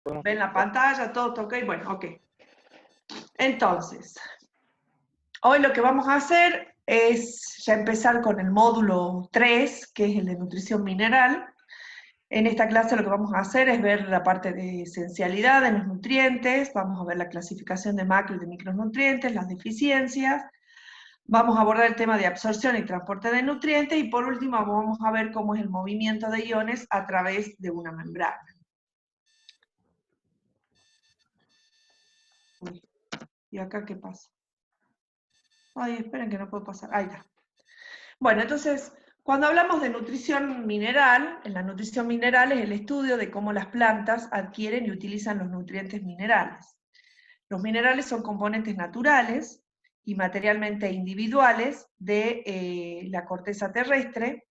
¿Ven la pantalla? ¿Todo ok? Bueno, ok. Entonces, hoy lo que vamos a hacer es ya empezar con el módulo 3, que es el de nutrición mineral. En esta clase lo que vamos a hacer es ver la parte de esencialidad de los nutrientes, vamos a ver la clasificación de macro y de micronutrientes, las deficiencias, vamos a abordar el tema de absorción y transporte de nutrientes y por último vamos a ver cómo es el movimiento de iones a través de una membrana. Uy, ¿y acá qué pasa? Ay, esperen que no puedo pasar. Ahí está. Bueno, entonces, cuando hablamos de nutrición mineral, en la nutrición mineral es el estudio de cómo las plantas adquieren y utilizan los nutrientes minerales. Los minerales son componentes naturales y materialmente individuales de la corteza terrestre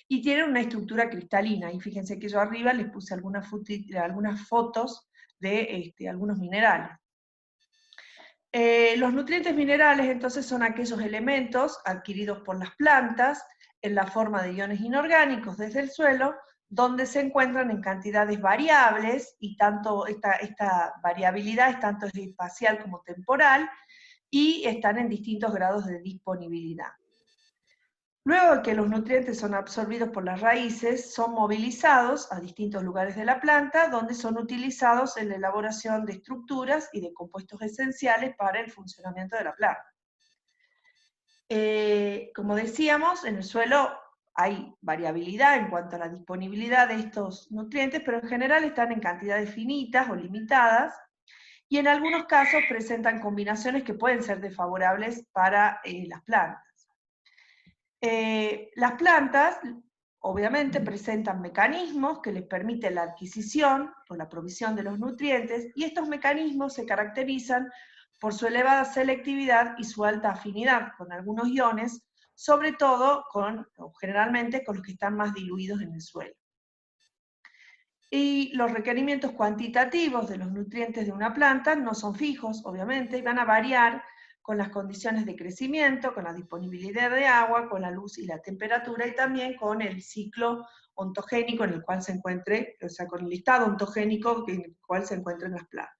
y tienen una estructura cristalina. Y fíjense que yo arriba les puse algunas fotos de algunos minerales. Los nutrientes minerales entonces son aquellos elementos adquiridos por las plantas en la forma de iones inorgánicos desde el suelo, donde se encuentran en cantidades variables, y tanto esta variabilidad es tanto espacial como temporal, y están en distintos grados de disponibilidad. Luego de que los nutrientes son absorbidos por las raíces, son movilizados a distintos lugares de la planta, donde son utilizados en la elaboración de estructuras y de compuestos esenciales para el funcionamiento de la planta. Como decíamos, en el suelo hay variabilidad en cuanto a la disponibilidad de estos nutrientes, pero en general están en cantidades finitas o limitadas, y en algunos casos presentan combinaciones que pueden ser desfavorables para las plantas. Las plantas, obviamente, presentan mecanismos que les permiten la adquisición o la provisión de los nutrientes, y estos mecanismos se caracterizan por su elevada selectividad y su alta afinidad con algunos iones, sobre todo o generalmente con los que están más diluidos en el suelo. Y los requerimientos cuantitativos de los nutrientes de una planta no son fijos, obviamente, y van a variar con las condiciones de crecimiento, con la disponibilidad de agua, con la luz y la temperatura, y también con el ciclo ontogénico en el cual se encuentre, o sea, con el estado ontogénico en el cual se encuentran las plantas.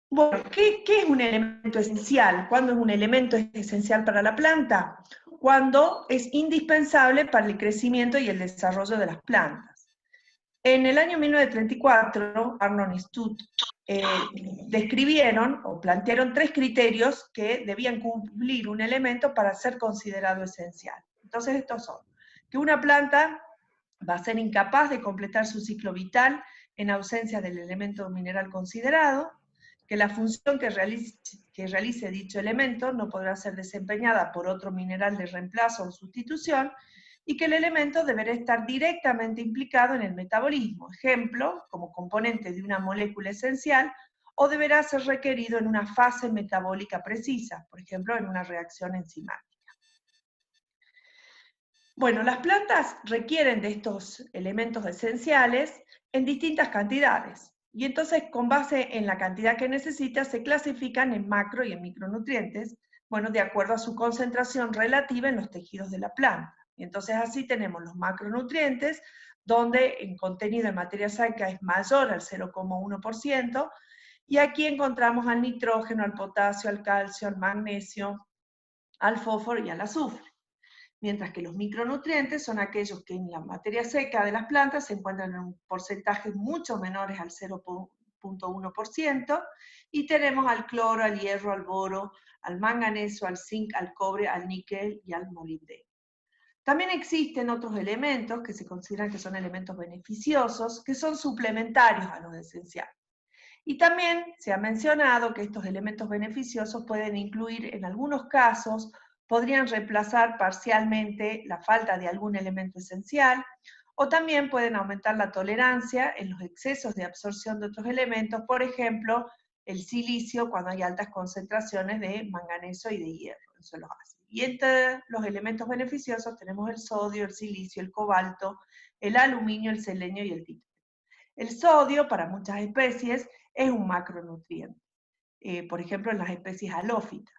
Bueno, ¿qué es un elemento esencial? ¿Cuándo es un elemento esencial para la planta? Cuando es indispensable para el crecimiento y el desarrollo de las plantas. En el año 1934, Arnold y Stutt describieron o plantearon 3 criterios que debían cumplir un elemento para ser considerado esencial. Entonces estos son: que una planta va a ser incapaz de completar su ciclo vital en ausencia del elemento mineral considerado, que la función que realice dicho elemento no podrá ser desempeñada por otro mineral de reemplazo o sustitución, y que el elemento deberá estar directamente implicado en el metabolismo, ejemplo, como componente de una molécula esencial, o deberá ser requerido en una fase metabólica precisa, por ejemplo, en una reacción enzimática. Bueno, las plantas requieren de estos elementos esenciales en distintas cantidades, y entonces con base en la cantidad que necesita se clasifican en macro y en micronutrientes, bueno, de acuerdo a su concentración relativa en los tejidos de la planta. Y entonces así tenemos los macronutrientes, donde el contenido de materia seca es mayor al 0,1%, y aquí encontramos al nitrógeno, al potasio, al calcio, al magnesio, al fósforo y al azufre. Mientras que los micronutrientes son aquellos que en la materia seca de las plantas se encuentran en porcentajes mucho menores al 0,1%, y tenemos al cloro, al hierro, al boro, al manganeso, al zinc, al cobre, al níquel y al molibdeno. También existen otros elementos que se consideran que son elementos beneficiosos, que son suplementarios a los esenciales. Y también se ha mencionado que estos elementos beneficiosos pueden incluir, en algunos casos, podrían reemplazar parcialmente la falta de algún elemento esencial, o también pueden aumentar la tolerancia en los excesos de absorción de otros elementos, por ejemplo, el silicio cuando hay altas concentraciones de manganeso y de hierro en suelos ácidos. Y entre los elementos beneficiosos tenemos el sodio, el silicio, el cobalto, el aluminio, el selenio y el titanio. El sodio, para muchas especies, es un macronutriente, por ejemplo en las especies halófitas.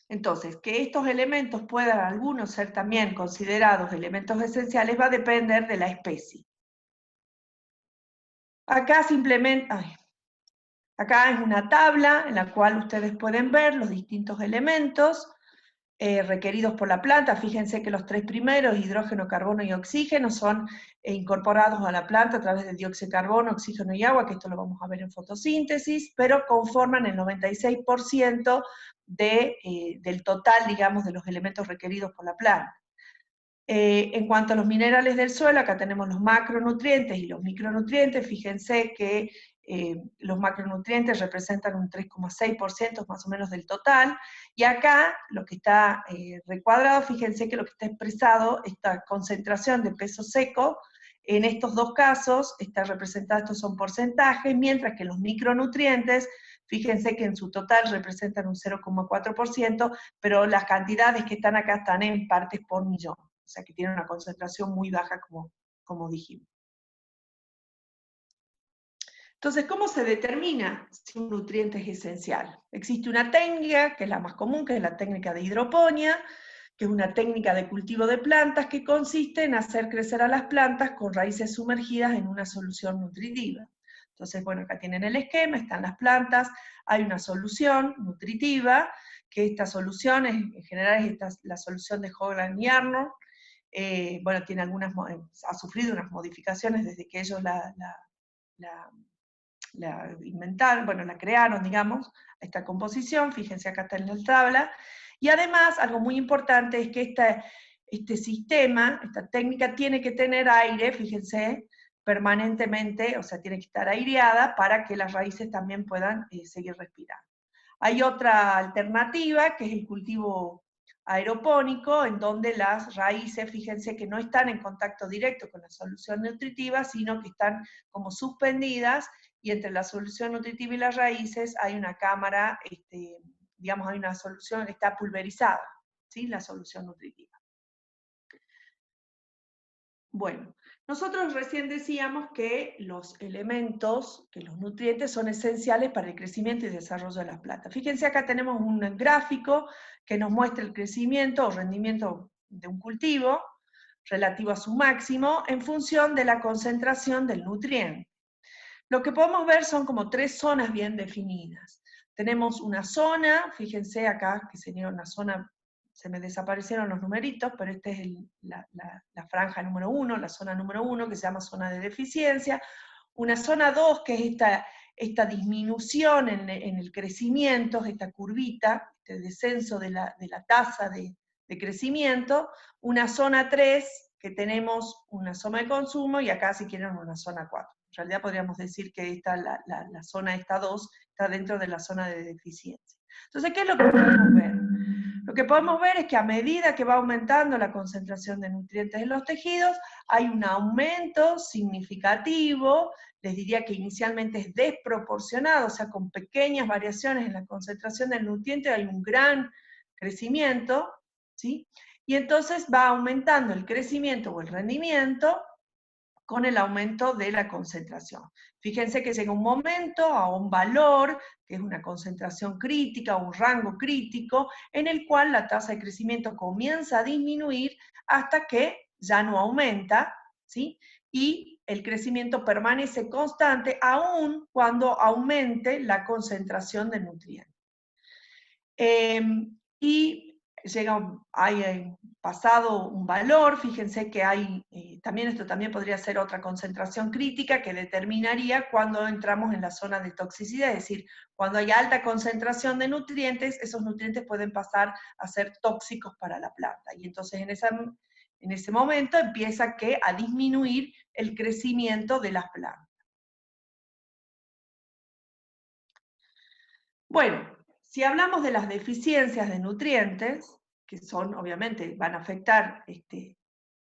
Entonces, que estos elementos puedan algunos ser también considerados elementos esenciales va a depender de la especie. Acá simplemente, acá es una tabla en la cual ustedes pueden ver los distintos elementos requeridos por la planta. Fíjense que los 3 primeros, hidrógeno, carbono y oxígeno, son incorporados a la planta a través del dióxido de carbono, oxígeno y agua, que esto lo vamos a ver en fotosíntesis, pero conforman el 96% del total, digamos, de los elementos requeridos por la planta. En cuanto a los minerales del suelo, acá tenemos los macronutrientes y los micronutrientes. Fíjense que los macronutrientes representan un 3,6% más o menos del total, y acá lo que está recuadrado, fíjense que lo que está expresado, esta concentración de peso seco, en estos dos casos está representada, estos son porcentajes, mientras que los micronutrientes, fíjense que en su total representan un 0,4%, pero las cantidades que están acá están en partes por millón. O sea que tiene una concentración muy baja, como dijimos. Entonces, ¿cómo se determina si un nutriente es esencial? Existe una técnica, que es la más común, que es la técnica de hidroponía, que es una técnica de cultivo de plantas que consiste en hacer crecer a las plantas con raíces sumergidas en una solución nutritiva. Entonces, bueno, acá tienen el esquema, están las plantas, hay una solución nutritiva, que esta solución en general es la solución de Hoagland y Arnold. Bueno, tiene ha sufrido unas modificaciones desde que ellos la inventaron, bueno, la crearon, digamos, esta composición. Fíjense, acá está en la tabla. Y además, algo muy importante es que este sistema, esta técnica, tiene que tener aire, fíjense, permanentemente, o sea, tiene que estar aireada para que las raíces también puedan seguir respirando. Hay otra alternativa, que es el cultivo aeropónico, en donde las raíces, fíjense que no están en contacto directo con la solución nutritiva, sino que están como suspendidas, y entre la solución nutritiva y las raíces hay una cámara, digamos, hay una solución, está pulverizada, ¿sí? La solución nutritiva. Bueno, nosotros recién decíamos que los elementos, que los nutrientes son esenciales para el crecimiento y desarrollo de las plantas. Fíjense, acá tenemos un gráfico que nos muestra el crecimiento o rendimiento de un cultivo relativo a su máximo en función de la concentración del nutriente. Lo que podemos ver son como 3 zonas bien definidas. Tenemos una zona, fíjense acá, que sería una zona, se me desaparecieron los numeritos, pero esta es la franja número 1, la zona número 1, que se llama zona de deficiencia. Una zona 2, que es esta disminución en el crecimiento, esta curvita, este descenso de la tasa de crecimiento. Una zona 3, que tenemos una zona de consumo, y acá, si quieren, una zona 4. En realidad podríamos decir que la zona esta 2 está dentro de la zona de deficiencia. Entonces, ¿qué es lo que podemos ver? Lo que podemos ver es que a medida que va aumentando la concentración de nutrientes en los tejidos, hay un aumento significativo, les diría que inicialmente es desproporcionado, o sea, con pequeñas variaciones en la concentración del nutriente hay un gran crecimiento, ¿sí? Y entonces va aumentando el crecimiento o el rendimiento con el aumento de la concentración. Fíjense que llega un momento a un valor, que es una concentración crítica, un rango crítico, en el cual la tasa de crecimiento comienza a disminuir hasta que ya no aumenta, ¿sí? Y el crecimiento permanece constante aún cuando aumente la concentración de nutrientes. Y hay pasado un valor, fíjense que hay, también esto también podría ser otra concentración crítica que determinaría cuando entramos en la zona de toxicidad, es decir, cuando hay alta concentración de nutrientes, esos nutrientes pueden pasar a ser tóxicos para la planta, y entonces en ese momento empieza a disminuir el crecimiento de las plantas. Bueno, si hablamos de las deficiencias de nutrientes, que son, obviamente, van a afectar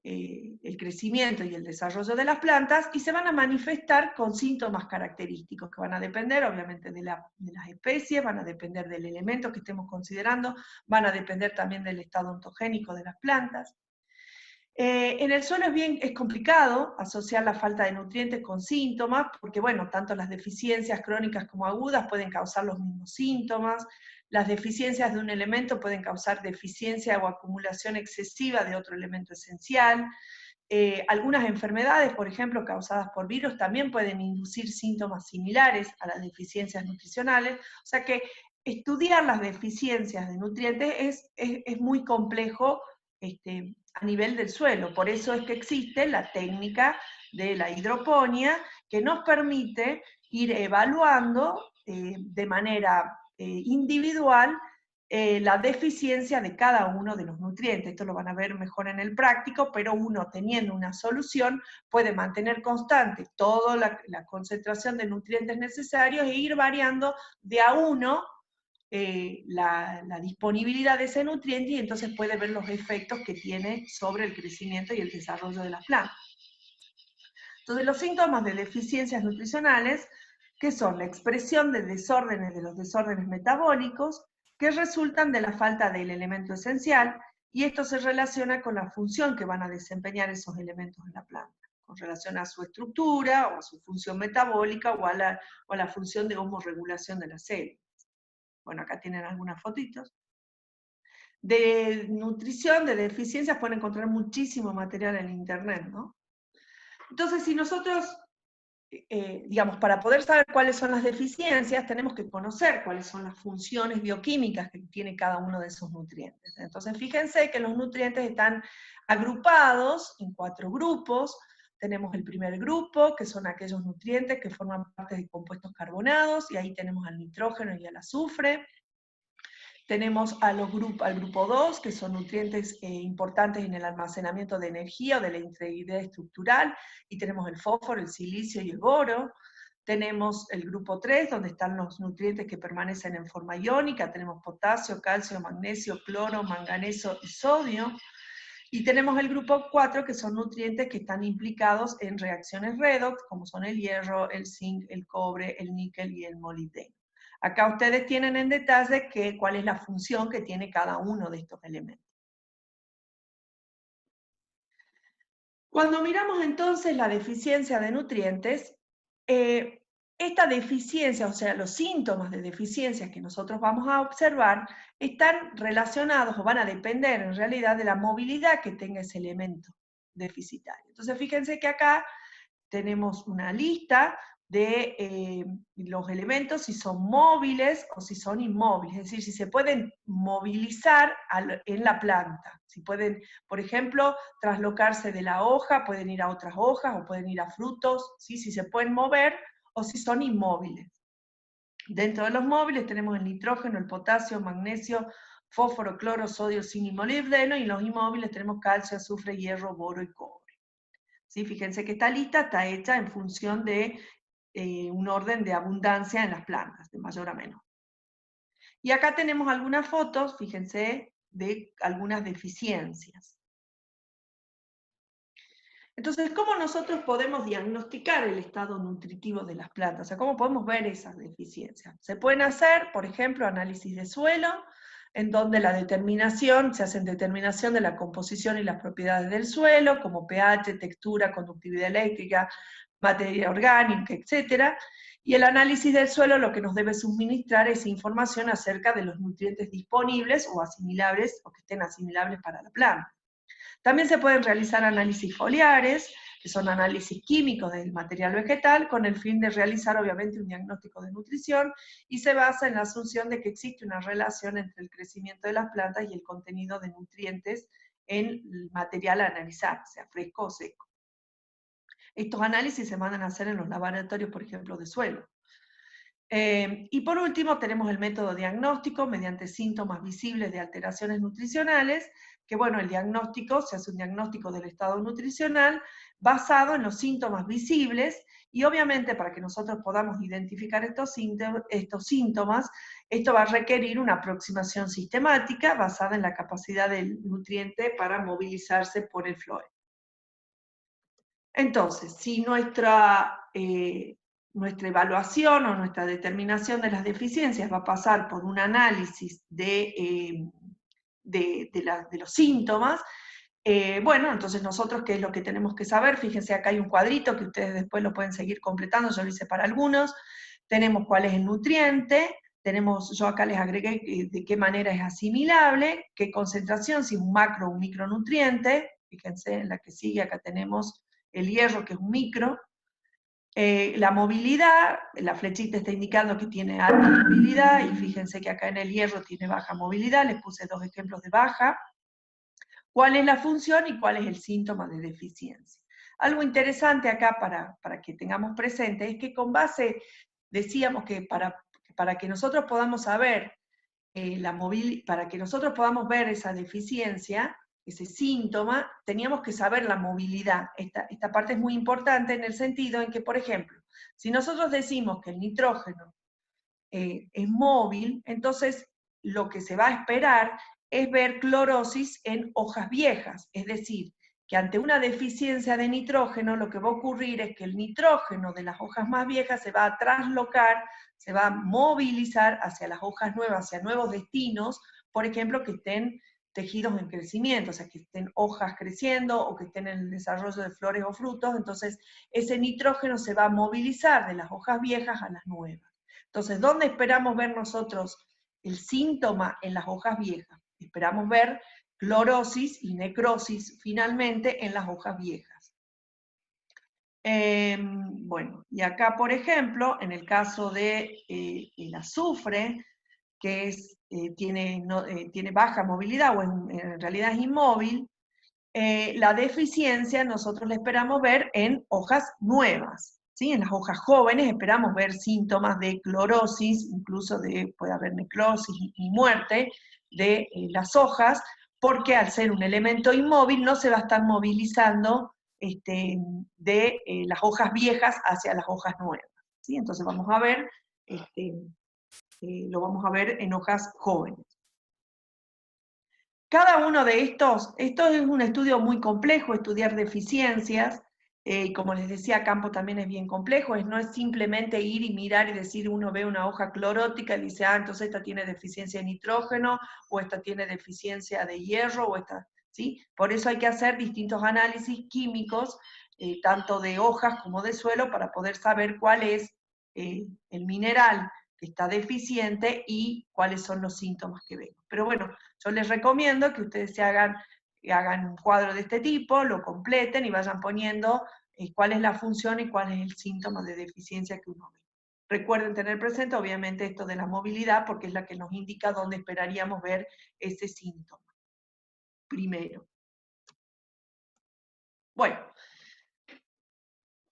el crecimiento y el desarrollo de las plantas, y se van a manifestar con síntomas característicos que van a depender, obviamente, de las especies, van a depender del elemento que estemos considerando, van a depender también del estado ontogénico de las plantas. En el suelo es complicado asociar la falta de nutrientes con síntomas, porque bueno, tanto las deficiencias crónicas como agudas pueden causar los mismos síntomas. Las deficiencias de un elemento pueden causar deficiencia o acumulación excesiva de otro elemento esencial. algunas enfermedades, por ejemplo, causadas por virus, también pueden inducir síntomas similares a las deficiencias nutricionales. O sea que estudiar las deficiencias de nutrientes es muy complejo a nivel del suelo. Por eso es que existe la técnica de la hidroponía, que nos permite ir evaluando de manera individual la deficiencia de cada uno de los nutrientes. Esto lo van a ver mejor en el práctico, pero uno teniendo una solución puede mantener constante toda la concentración de nutrientes necesarios e ir variando de a uno la disponibilidad de ese nutriente, y entonces puede ver los efectos que tiene sobre el crecimiento y el desarrollo de las plantas. Entonces, los síntomas de deficiencias nutricionales, que son la expresión de desórdenes de los desórdenes metabólicos, que resultan de la falta del elemento esencial, y esto se relaciona con la función que van a desempeñar esos elementos en la planta, con relación a su estructura, o a su función metabólica, o a la función de homorregulación de las células. Bueno, acá tienen algunas fotitos. De nutrición, de deficiencias, pueden encontrar muchísimo material en internet, ¿no? Entonces, si nosotros, digamos, para poder saber cuáles son las deficiencias, tenemos que conocer cuáles son las funciones bioquímicas que tiene cada uno de esos nutrientes. Entonces, fíjense que los nutrientes están agrupados en 4 grupos. Tenemos el primer grupo, que son aquellos nutrientes que forman parte de compuestos carbonados, y ahí tenemos al nitrógeno y al azufre. Tenemos al grupo 2, que son nutrientes importantes en el almacenamiento de energía o de la integridad estructural, y tenemos el fósforo, el silicio y el boro. Tenemos el grupo 3, donde están los nutrientes que permanecen en forma iónica. Tenemos potasio, calcio, magnesio, cloro, manganeso y sodio. Y tenemos el grupo 4, que son nutrientes que están implicados en reacciones redox, como son el hierro, el zinc, el cobre, el níquel y el molibdeno. Acá ustedes tienen en detalle cuál es la función que tiene cada uno de estos elementos. Cuando miramos entonces la deficiencia de nutrientes, esta deficiencia, o sea, los síntomas de deficiencia que nosotros vamos a observar, están relacionados o van a depender en realidad de la movilidad que tenga ese elemento deficitario. Entonces fíjense que acá tenemos una lista de los elementos, si son móviles o si son inmóviles, es decir, si se pueden movilizar en la planta, si pueden, por ejemplo, traslocarse de la hoja, pueden ir a otras hojas o pueden ir a frutos, ¿sí? Si se pueden mover o si son inmóviles. Dentro de los móviles tenemos el nitrógeno, el potasio, magnesio, fósforo, cloro, sodio, zinc y molibdeno, y en los inmóviles tenemos calcio, azufre, hierro, boro y cobre. ¿Sí? Fíjense que esta lista está hecha en función de un orden de abundancia en las plantas, de mayor a menor. Y acá tenemos algunas fotos, fíjense, de algunas deficiencias. Entonces, ¿cómo nosotros podemos diagnosticar el estado nutritivo de las plantas? O sea, ¿cómo podemos ver esas deficiencias? Se pueden hacer, por ejemplo, análisis de suelo, en donde se hace determinación de la composición y las propiedades del suelo, como pH, textura, conductividad eléctrica, materia orgánica, etc. Y el análisis del suelo lo que nos debe suministrar es información acerca de los nutrientes disponibles o asimilables, o que estén asimilables para la planta. También se pueden realizar análisis foliares, que son análisis químicos del material vegetal, con el fin de realizar obviamente un diagnóstico de nutrición, y se basa en la asunción de que existe una relación entre el crecimiento de las plantas y el contenido de nutrientes en el material a analizar, sea fresco o seco. Estos análisis se mandan a hacer en los laboratorios, por ejemplo, de suelo. Y por último tenemos el método diagnóstico mediante síntomas visibles de alteraciones nutricionales, que bueno, el diagnóstico, se hace un diagnóstico del estado nutricional basado en los síntomas visibles, y obviamente para que nosotros podamos identificar estos síntomas, esto va a requerir una aproximación sistemática basada en la capacidad del nutriente para movilizarse por el floema. Entonces, si nuestra evaluación o nuestra determinación de las deficiencias va a pasar por un análisis de los síntomas, bueno, entonces nosotros, ¿qué es lo que tenemos que saber? Fíjense, acá hay un cuadrito que ustedes después lo pueden seguir completando, yo lo hice para algunos. Tenemos cuál es el nutriente, yo acá les agregué de qué manera es asimilable, qué concentración, si un macro o un micronutriente, Fíjense, en la que sigue acá tenemos el hierro, que es un micro. La movilidad, la flechita está indicando que tiene alta movilidad, y fíjense que acá en el hierro tiene baja movilidad, les puse 2 ejemplos de baja. ¿Cuál es la función y cuál es el síntoma de deficiencia? Algo interesante acá para que tengamos presente es que con base, decíamos que para que nosotros podamos saber para que nosotros podamos ver esa deficiencia, ese síntoma, teníamos que saber la movilidad. Esta parte es muy importante en el sentido en que, por ejemplo, si nosotros decimos que el nitrógeno es móvil, entonces lo que se va a esperar es ver clorosis en hojas viejas, es decir, que ante una deficiencia de nitrógeno lo que va a ocurrir es que el nitrógeno de las hojas más viejas se va a traslocar, se va a movilizar hacia las hojas nuevas, hacia nuevos destinos, por ejemplo, que estén tejidos en crecimiento, o sea, que estén hojas creciendo o que estén en el desarrollo de flores o frutos, entonces ese nitrógeno se va a movilizar de las hojas viejas a las nuevas. Entonces, ¿dónde esperamos ver nosotros el síntoma? En las hojas viejas. Esperamos ver clorosis y necrosis finalmente en las hojas viejas. Bueno, y acá, por ejemplo, en el caso de el azufre, que tiene baja movilidad o en realidad es inmóvil, la deficiencia nosotros la esperamos ver en hojas nuevas. ¿Sí? En las hojas jóvenes esperamos ver síntomas de clorosis, incluso puede haber necrosis y muerte de las hojas, porque al ser un elemento inmóvil no se va a estar movilizando de las hojas viejas hacia las hojas nuevas. ¿Sí? Entonces vamos a ver, lo vamos a ver en hojas jóvenes. Cada uno de esto es un estudio muy complejo, estudiar deficiencias, como les decía, campo también es bien complejo, no es simplemente ir y mirar y decir, uno ve una hoja clorótica y dice, entonces esta tiene deficiencia de nitrógeno, o esta tiene deficiencia de hierro, o esta, ¿sí? Por eso hay que hacer distintos análisis químicos, tanto de hojas como de suelo, para poder saber cuál es el mineral que está deficiente y cuáles son los síntomas que vemos. Pero bueno, yo les recomiendo que ustedes hagan un cuadro de este tipo, lo completen y vayan poniendo cuál es la función y cuál es el síntoma de deficiencia que uno ve. Recuerden tener presente, obviamente, esto de la movilidad, porque es la que nos indica dónde esperaríamos ver ese síntoma primero. Bueno,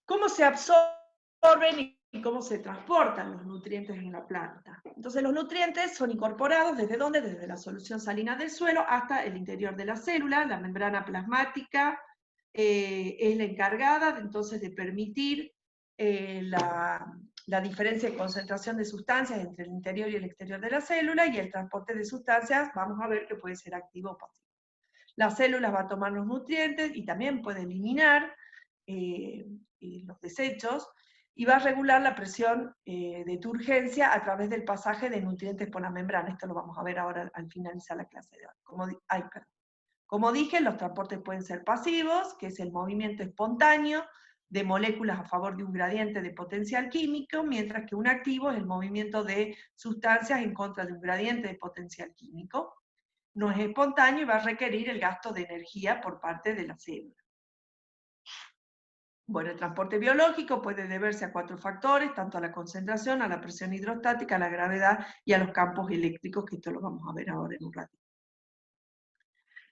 ¿cómo se absorben y cómo se transportan los nutrientes en la planta? Entonces los nutrientes son incorporados ¿desde dónde? Desde la solución salina del suelo hasta el interior de la célula. La membrana plasmática es la encargada entonces de permitir la diferencia de concentración de sustancias entre el interior y el exterior de la célula, y el transporte de sustancias vamos a ver que puede ser activo o pasivo. La célula va a tomar los nutrientes y también puede eliminar los desechos, y va a regular la presión de turgencia a través del pasaje de nutrientes por la membrana. Esto lo vamos a ver ahora al finalizar la clase de hoy. Como dije, los transportes pueden ser pasivos, que es el movimiento espontáneo de moléculas a favor de un gradiente de potencial químico, mientras que un activo es el movimiento de sustancias en contra de un gradiente de potencial químico. No es espontáneo y va a requerir el gasto de energía por parte de la célula. Bueno, el transporte biológico puede deberse a 4 factores, tanto a la concentración, a la presión hidrostática, a la gravedad y a los campos eléctricos, que esto lo vamos a ver ahora en un ratito.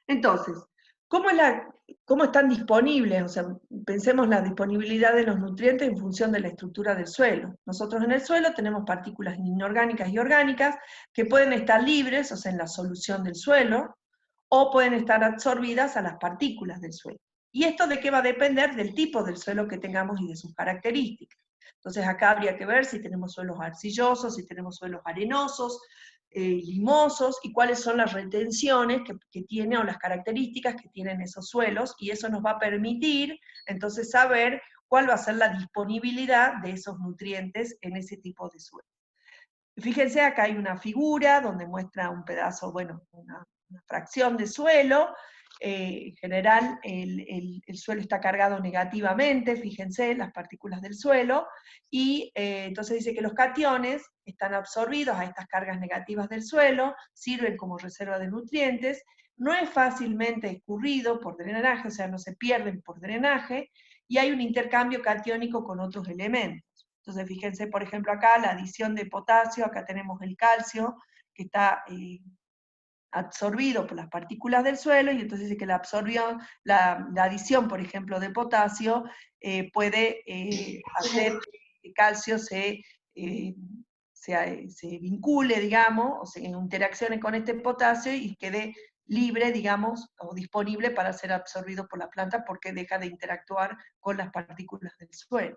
Entonces, ¿cómo están disponibles? O sea, pensemos la disponibilidad de los nutrientes en función de la estructura del suelo. Nosotros en el suelo tenemos partículas inorgánicas y orgánicas que pueden estar libres, o sea, en la solución del suelo, o pueden estar absorbidas a las partículas del suelo. ¿Y esto de qué va a depender? Del tipo del suelo que tengamos y de sus características. Entonces acá habría que ver si tenemos suelos arcillosos, si tenemos suelos arenosos, limosos, y cuáles son las retenciones que tiene, o las características que tienen esos suelos, y eso nos va a permitir entonces saber cuál va a ser la disponibilidad de esos nutrientes en ese tipo de suelo. Fíjense, acá hay una figura donde muestra un pedazo, bueno, una fracción de suelo. En general, el suelo está cargado negativamente, fíjense, las partículas del suelo, y entonces dice que los cationes están absorbidos a estas cargas negativas del suelo, sirven como reserva de nutrientes, no es fácilmente escurrido por drenaje, o sea, no se pierden por drenaje, y hay un intercambio catiónico con otros elementos. Entonces, fíjense, por ejemplo, acá la adición de potasio, acá tenemos el calcio, que está absorbido por las partículas del suelo, y entonces dice que la adición, por ejemplo, de potasio puede hacer que el calcio se vincule, digamos, o se interaccione con este potasio y quede libre, digamos, o disponible para ser absorbido por la planta porque deja de interactuar con las partículas del suelo.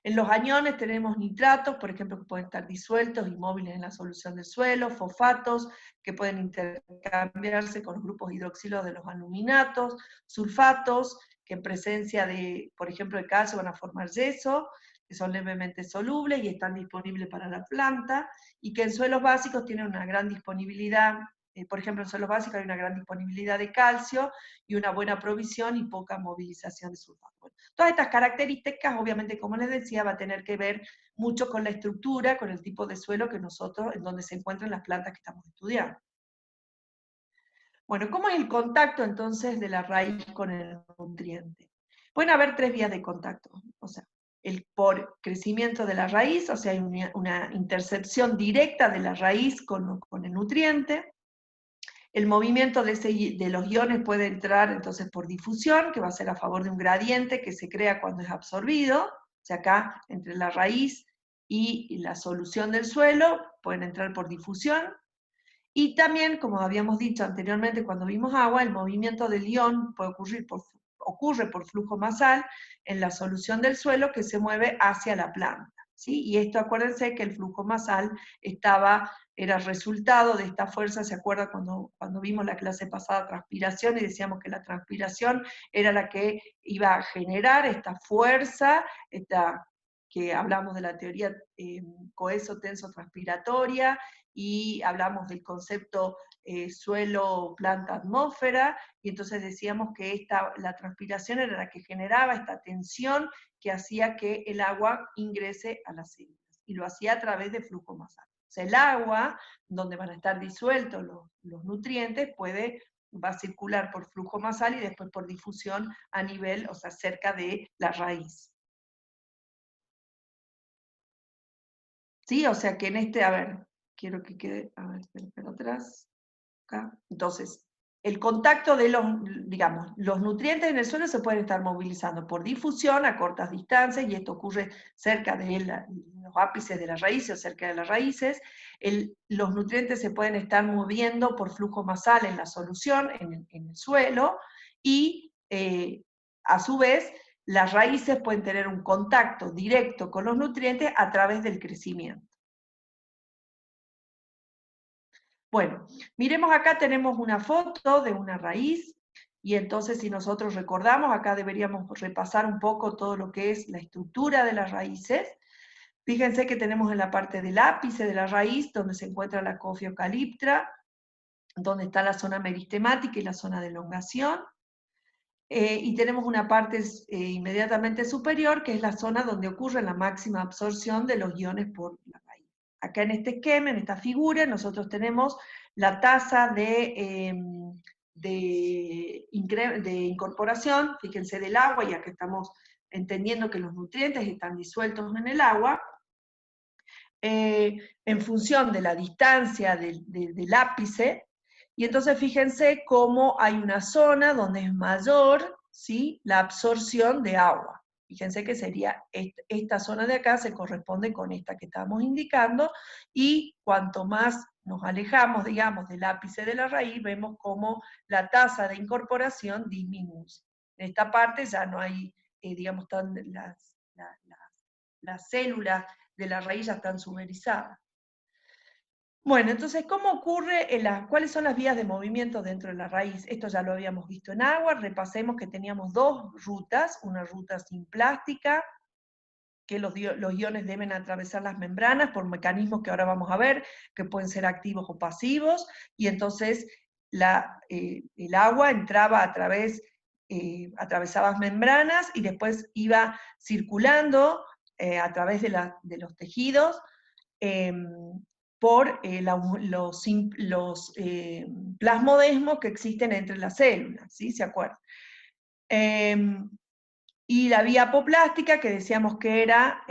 En los aniones tenemos nitratos, por ejemplo, que pueden estar disueltos y móviles en la solución del suelo, fosfatos, que pueden intercambiarse con los grupos hidroxilos de los aluminatos, sulfatos, que en presencia de, por ejemplo, de calcio van a formar yeso, que son levemente solubles y están disponibles para la planta, y que en suelos básicos tienen una gran disponibilidad, por ejemplo, en suelos básicos hay una gran disponibilidad de calcio y una buena provisión y poca movilización de sulfato. Bueno, todas estas características, obviamente, como les decía, va a tener que ver mucho con la estructura, con el tipo de suelo que nosotros, en donde se encuentran las plantas que estamos estudiando. Bueno, ¿cómo es el contacto entonces de la raíz con el nutriente? Pueden haber tres vías de contacto, o sea, por crecimiento de la raíz, o sea, hay una intercepción directa de la raíz con el nutriente. El movimiento de los iones puede entrar entonces por difusión, que va a ser a favor de un gradiente que se crea cuando es absorbido, o sea, acá entre la raíz y la solución del suelo pueden entrar por difusión. Y también, como habíamos dicho anteriormente cuando vimos agua, el movimiento del ion ocurre por flujo masal en la solución del suelo que se mueve hacia la planta. ¿sí? Y esto, acuérdense que el flujo masal era resultado de esta fuerza. ¿Se acuerda cuando vimos la clase pasada transpiración y decíamos que la transpiración era la que iba a generar esta fuerza, que hablamos de la teoría coheso-tenso transpiratoria, y hablamos del concepto suelo, planta, atmósfera, y entonces decíamos que la transpiración era la que generaba esta tensión que hacía que el agua ingrese a las células, y lo hacía a través de flujo masal. O sea, el agua, donde van a estar disueltos los nutrientes, va a circular por flujo masal y después por difusión a nivel, o sea, cerca de la raíz. ¿Sí? O sea que a ver, quiero que quede, a ver, espera atrás, acá. Entonces, el contacto de los nutrientes en el suelo se pueden estar movilizando por difusión a cortas distancias, y esto ocurre cerca de los ápices de las raíces o cerca de las raíces. Los nutrientes se pueden estar moviendo por flujo masal en la solución, en el suelo, y a su vez, las raíces pueden tener un contacto directo con los nutrientes a través del crecimiento. Bueno, miremos acá, tenemos una foto de una raíz, y entonces si nosotros recordamos, acá deberíamos repasar un poco todo lo que es la estructura de las raíces. Fíjense que tenemos en la parte del ápice de la raíz, donde se encuentra la Cophiocalyptra, donde está la zona meristemática y la zona de elongación. Y tenemos una parte inmediatamente superior, que es la zona donde ocurre la máxima absorción de los iones por la raíz. Acá en este esquema, en esta figura, nosotros tenemos la tasa de incorporación, fíjense, del agua, ya que estamos entendiendo que los nutrientes están disueltos en el agua, en función de la distancia del ápice. Y entonces fíjense cómo hay una zona donde es mayor, ¿sí?, la absorción de agua. Fíjense que sería esta zona de acá, se corresponde con esta que estamos indicando, y cuanto más nos alejamos, digamos, del ápice de la raíz, vemos cómo la tasa de incorporación disminuye. En esta parte ya no hay, digamos, las células de la raíz ya están suberizadas. Bueno, entonces, ¿cómo ocurre? ¿Cuáles son las vías de movimiento dentro de la raíz? Esto ya lo habíamos visto en agua. Repasemos que teníamos dos rutas, una ruta simplástica, que los iones deben atravesar las membranas por mecanismos que ahora vamos a ver, que pueden ser activos o pasivos, y entonces el agua entraba atravesaba las membranas y después iba circulando a través de los tejidos, por los plasmodesmos que existen entre las células, ¿sí? ¿Se acuerdan? Y la vía apoplástica, que decíamos que era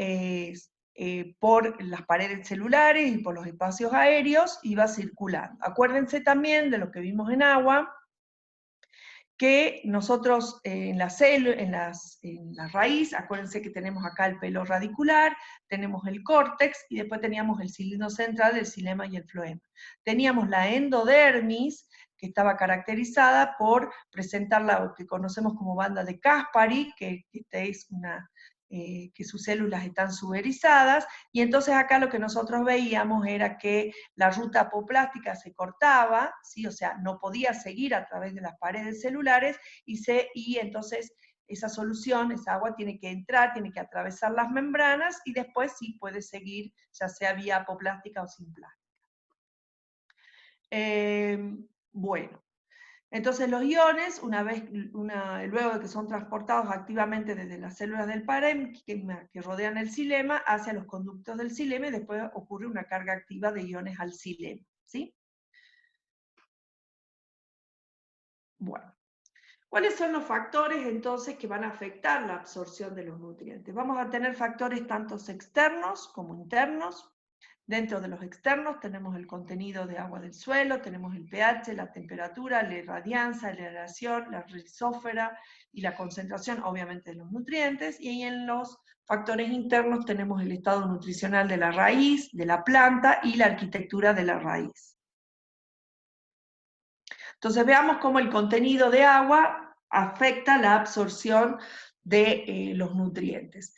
por las paredes celulares y por los espacios aéreos, iba circulando. Acuérdense también de lo que vimos en agua, que nosotros en la raíz, acuérdense que tenemos acá el pelo radicular, tenemos el córtex, y después teníamos el cilindro central, el xilema y el floema. Teníamos la endodermis, que estaba caracterizada por presentar lo que conocemos como banda de Caspary, que es que sus células están suberizadas, y entonces acá lo que nosotros veíamos era que la ruta apoplástica se cortaba, ¿sí? O sea, no podía seguir a través de las paredes celulares, y entonces esa solución, esa agua tiene que entrar, tiene que atravesar las membranas, y después sí puede seguir, ya sea vía apoplástica o sin plástica. Bueno, entonces los iones, luego de que son transportados activamente desde las células del parénquima que rodean el xilema hacia los conductos del xilema, y después ocurre una carga activa de iones al xilema, ¿sí? Bueno, ¿cuáles son los factores entonces que van a afectar la absorción de los nutrientes? Vamos a tener factores tanto externos como internos. Dentro de los externos tenemos el contenido de agua del suelo, tenemos el pH, la temperatura, la irradianza, la aireación, la rizósfera y la concentración, obviamente, de los nutrientes. Y en los factores internos tenemos el estado nutricional de la raíz, de la planta y la arquitectura de la raíz. Entonces veamos cómo el contenido de agua afecta la absorción de los nutrientes.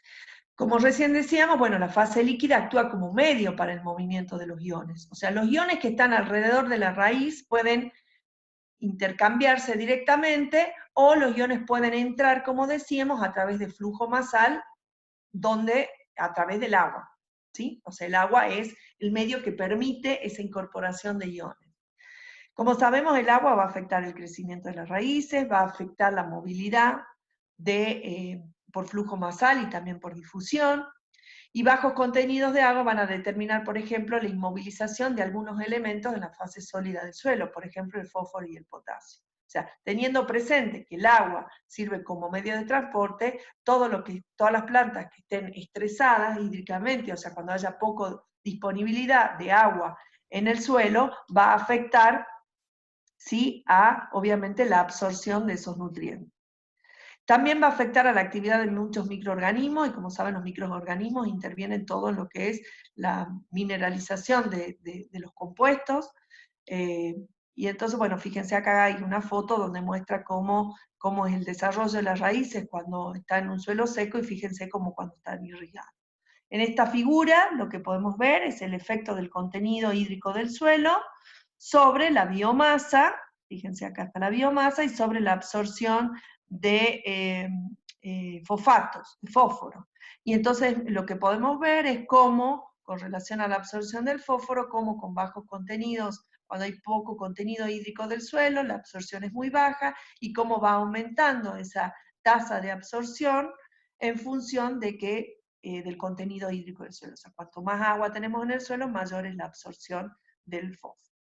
Como recién decíamos, bueno, la fase líquida actúa como medio para el movimiento de los iones. O sea, los iones que están alrededor de la raíz pueden intercambiarse directamente, o los iones pueden entrar, como decíamos, a través de flujo masal, a través del agua, ¿sí? O sea, el agua es el medio que permite esa incorporación de iones. Como sabemos, el agua va a afectar el crecimiento de las raíces, va a afectar la movilidad por flujo masal y también por difusión, y bajos contenidos de agua van a determinar, por ejemplo, la inmovilización de algunos elementos en la fase sólida del suelo, por ejemplo, el fósforo y el potasio. O sea, teniendo presente que el agua sirve como medio de transporte, todas las plantas que estén estresadas hídricamente, o sea, cuando haya poca disponibilidad de agua en el suelo, va a afectar, ¿sí?, obviamente, la absorción de esos nutrientes. También va a afectar a la actividad de muchos microorganismos, y como saben, los microorganismos intervienen todo en lo que es la mineralización de los compuestos. Y entonces, bueno, fíjense, acá hay una foto donde muestra cómo es el desarrollo de las raíces cuando está en un suelo seco, y fíjense cómo cuando están irrigados. En esta figura lo que podemos ver es el efecto del contenido hídrico del suelo sobre la biomasa, fíjense acá está la biomasa, y sobre la absorción de fosfatos, de fósforo. Y entonces lo que podemos ver es cómo, con relación a la absorción del fósforo, cómo con bajos contenidos, cuando hay poco contenido hídrico del suelo, la absorción es muy baja, y cómo va aumentando esa tasa de absorción en función del contenido hídrico del suelo. O sea, cuanto más agua tenemos en el suelo, mayor es la absorción del fósforo.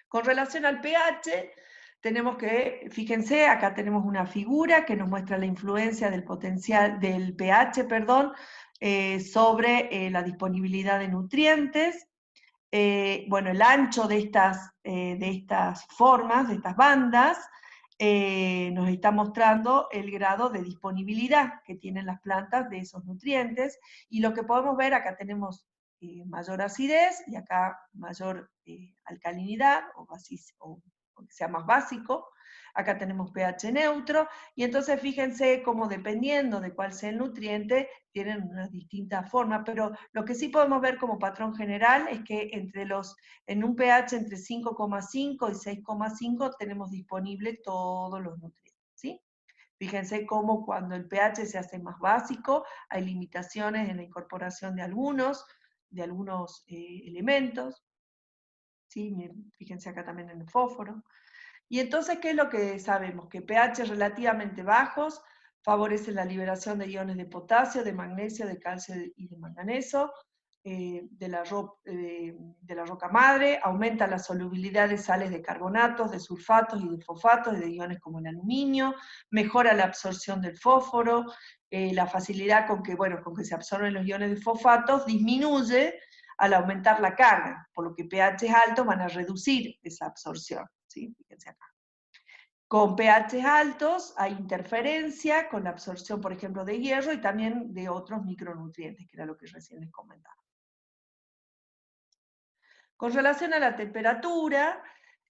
Con relación al pH, tenemos que, fíjense, acá tenemos una figura que nos muestra la influencia del pH, sobre la disponibilidad de nutrientes. Bueno, el ancho de estas formas, de estas bandas, nos está mostrando el grado de disponibilidad que tienen las plantas de esos nutrientes, y lo que podemos ver, acá tenemos mayor acidez, y acá mayor alcalinidad, o que sea más básico. Acá tenemos pH neutro, y entonces fíjense cómo, dependiendo de cuál sea el nutriente, tienen unas distintas formas, pero lo que sí podemos ver como patrón general es que en un pH entre 5,5 y 6,5 tenemos disponible todos los nutrientes, ¿sí? Fíjense cómo cuando el pH se hace más básico, hay limitaciones en la incorporación de algunos elementos, ¿sí? Fíjense acá también en el fósforo. Y entonces, ¿qué es lo que sabemos? Que pH relativamente bajos favorecen la liberación de iones de potasio, de magnesio, de calcio y de manganeso. de la roca madre, aumenta la solubilidad de sales de carbonatos, de sulfatos y de fosfatos y de iones como el aluminio, mejora la absorción del fósforo, la facilidad con que, bueno, con que se absorben los iones de fosfatos disminuye al aumentar la carga, por lo que pH altos van a reducir esa absorción, ¿sí? Fíjense acá. Con pH altos hay interferencia con la absorción, por ejemplo, de hierro y también de otros micronutrientes, que era lo que recién les comentaba. Con relación a la temperatura,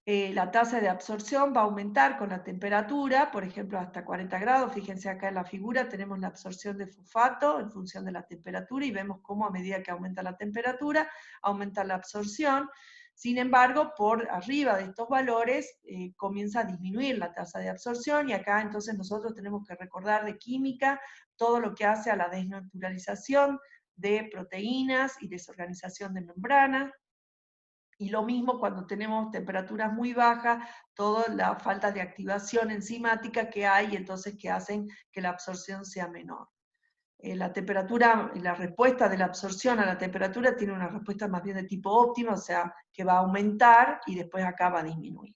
la tasa de absorción va a aumentar con la temperatura, por ejemplo, hasta 40 grados. Fíjense acá en la figura, tenemos la absorción de fosfato en función de la temperatura y vemos cómo a medida que aumenta la temperatura, aumenta la absorción. Sin embargo, por arriba de estos valores comienza a disminuir la tasa de absorción y acá entonces nosotros tenemos que recordar de química todo lo que hace a la desnaturalización de proteínas y desorganización de membranas. Y lo mismo cuando tenemos temperaturas muy bajas, toda la falta de activación enzimática que hay, entonces que hacen que la absorción sea menor. La temperatura, la respuesta de la absorción a la temperatura tiene una respuesta más bien de tipo óptimo, o sea, que va a aumentar y después acá va a disminuir.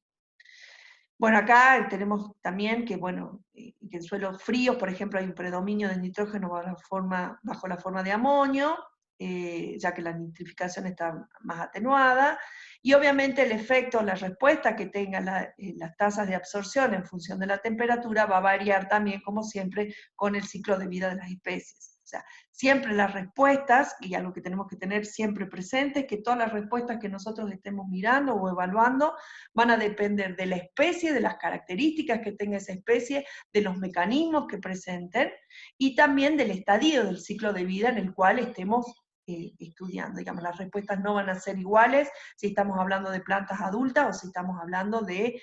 Bueno, acá tenemos también que, bueno, que en suelos fríos, por ejemplo, hay un predominio de nitrógeno bajo la forma de amonio, ya que la nitrificación está más atenuada, y obviamente el efecto, la respuesta que tengan las tasas de absorción en función de la temperatura va a variar también, como siempre, con el ciclo de vida de las especies. O sea, siempre las respuestas, y algo que tenemos que tener siempre presente, es que todas las respuestas que nosotros estemos mirando o evaluando van a depender de la especie, de las características que tenga esa especie, de los mecanismos que presenten, y también del estadio del ciclo de vida en el cual estemos estudiando. Digamos, las respuestas no van a ser iguales si estamos hablando de plantas adultas o si estamos hablando de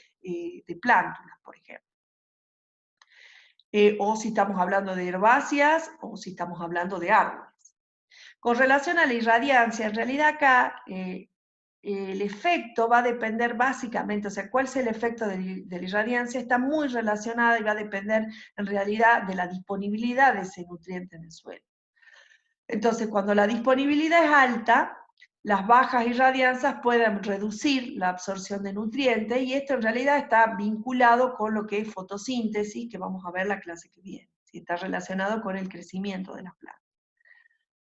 plántulas, por ejemplo. O si estamos hablando de herbáceas o si estamos hablando de árboles. Con relación a la irradiancia, en realidad acá el efecto va a depender básicamente, o sea, cuál es el efecto de la irradiancia, está muy relacionada y va a depender en realidad de la disponibilidad de ese nutriente en el suelo. Entonces, cuando la disponibilidad es alta, las bajas irradianzas pueden reducir la absorción de nutrientes y esto en realidad está vinculado con lo que es fotosíntesis, que vamos a ver la clase que viene, ¿sí? Está relacionado con el crecimiento de las plantas.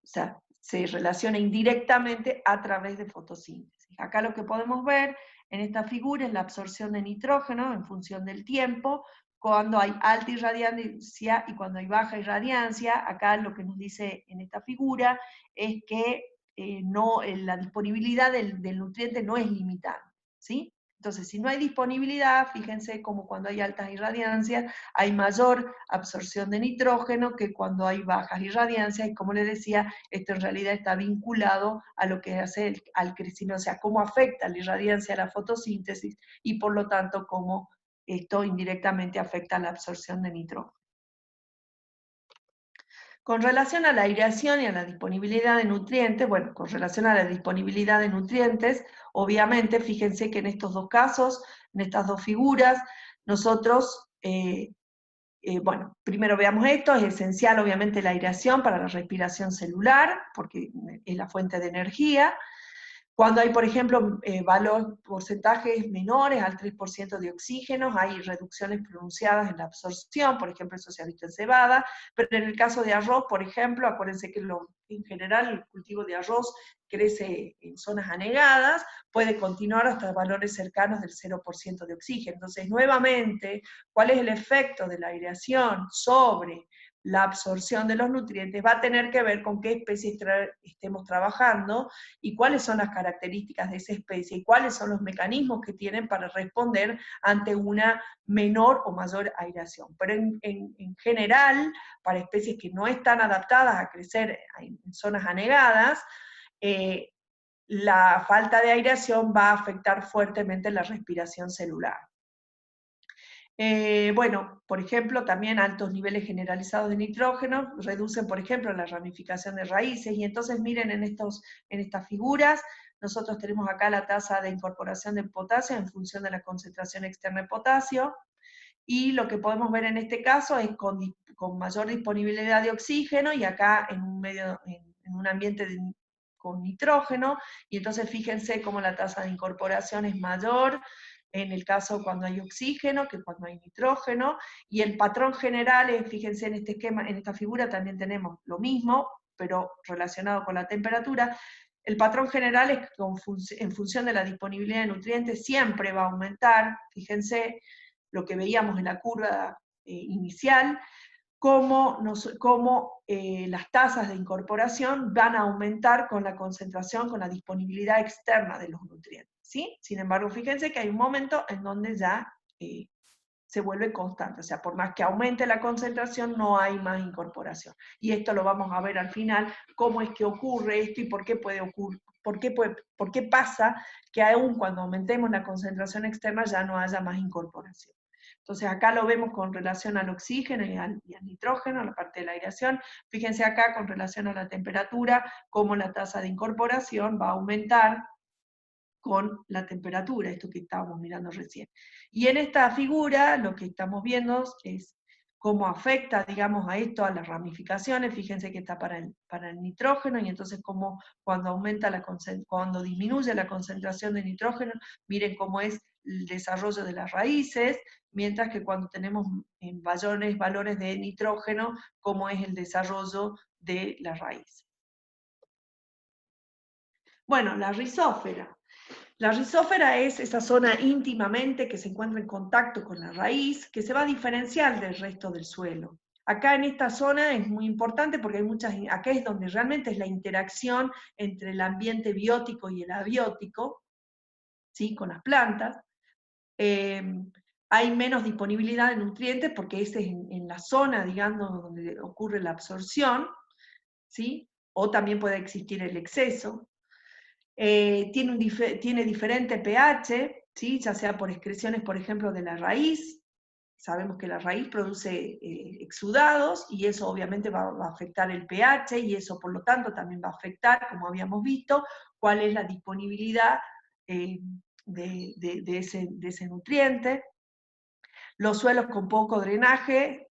O sea, se relaciona indirectamente a través de fotosíntesis. Acá lo que podemos ver en esta figura es la absorción de nitrógeno en función del tiempo, cuando hay alta irradiancia y cuando hay baja irradiancia. Acá lo que nos dice en esta figura es que la disponibilidad del nutriente no es limitante, ¿sí? Entonces, si no hay disponibilidad, fíjense como cuando hay altas irradiancias, hay mayor absorción de nitrógeno que cuando hay bajas irradiancias, y como les decía, esto en realidad está vinculado a lo que hace al crecimiento, o sea, cómo afecta la irradiancia a la fotosíntesis, y por lo tanto, cómo esto indirectamente afecta a la absorción de nitrógeno. Con relación a la aireación y a la disponibilidad de nutrientes, bueno, con relación a la disponibilidad de nutrientes, obviamente, fíjense que en estos dos casos, en estas dos figuras, nosotros, bueno, primero veamos esto, es esencial obviamente la aireación para la respiración celular, porque es la fuente de energía. Cuando hay, por ejemplo, porcentajes menores al 3% de oxígeno, hay reducciones pronunciadas en la absorción, por ejemplo, eso se ha visto en cebada, pero en el caso de arroz, por ejemplo, acuérdense que en general el cultivo de arroz crece en zonas anegadas, puede continuar hasta valores cercanos del 0% de oxígeno. Entonces, nuevamente, ¿cuál es el efecto de la aireación sobre la absorción de los nutrientes? Va a tener que ver con qué especie estemos trabajando y cuáles son las características de esa especie y cuáles son los mecanismos que tienen para responder ante una menor o mayor aireación. Pero en general, para especies que no están adaptadas a crecer en zonas anegadas, la falta de aireación va a afectar fuertemente la respiración celular. Bueno, por ejemplo, también altos niveles generalizados de nitrógeno reducen, por ejemplo, la ramificación de raíces, y entonces miren en estas figuras, nosotros tenemos acá la tasa de incorporación de potasio en función de la concentración externa de potasio, y lo que podemos ver en este caso es con mayor disponibilidad de oxígeno, y acá en un ambiente con nitrógeno, y entonces fíjense cómo la tasa de incorporación es mayor en el caso cuando hay oxígeno que cuando hay nitrógeno, y el patrón general es, fíjense en este esquema, en esta figura también tenemos lo mismo, pero relacionado con la temperatura. El patrón general es que en función de la disponibilidad de nutrientes siempre va a aumentar, fíjense lo que veíamos en la curva inicial, cómo las tasas de incorporación van a aumentar con la concentración, con la disponibilidad externa de los nutrientes, ¿sí? Sin embargo, fíjense que hay un momento en donde ya se vuelve constante, o sea, por más que aumente la concentración, no hay más incorporación. Y esto lo vamos a ver al final, cómo es que ocurre esto y por qué puede ocurrir, por qué pasa que aún cuando aumentemos la concentración externa ya no haya más incorporación. Entonces acá lo vemos con relación al oxígeno y al nitrógeno, la parte de la aireación. Fíjense acá con relación a la temperatura, cómo la tasa de incorporación va a aumentar con la temperatura, esto que estábamos mirando recién. Y en esta figura lo que estamos viendo es cómo afecta, digamos, a esto, a las ramificaciones. Fíjense que está para el nitrógeno, y entonces cómo cuando disminuye la concentración de nitrógeno, miren cómo es el desarrollo de las raíces, mientras que cuando tenemos en mayores valores de nitrógeno, cómo es el desarrollo de las raíces. Bueno, la rizósfera. La rizósfera es esa zona íntimamente que se encuentra en contacto con la raíz, que se va a diferenciar del resto del suelo. Acá en esta zona es muy importante porque acá es donde realmente es la interacción entre el ambiente biótico y el abiótico, ¿sí? Con las plantas. Hay menos disponibilidad de nutrientes porque esa es en la zona, digamos, donde ocurre la absorción, ¿sí? O también puede existir el exceso. Tiene diferente pH, ¿sí? Ya sea por excreciones, por ejemplo, de la raíz. Sabemos que la raíz produce exudados y eso obviamente va a afectar el pH y eso por lo tanto también va a afectar, como habíamos visto, cuál es la disponibilidad de ese nutriente. Los suelos con poco drenaje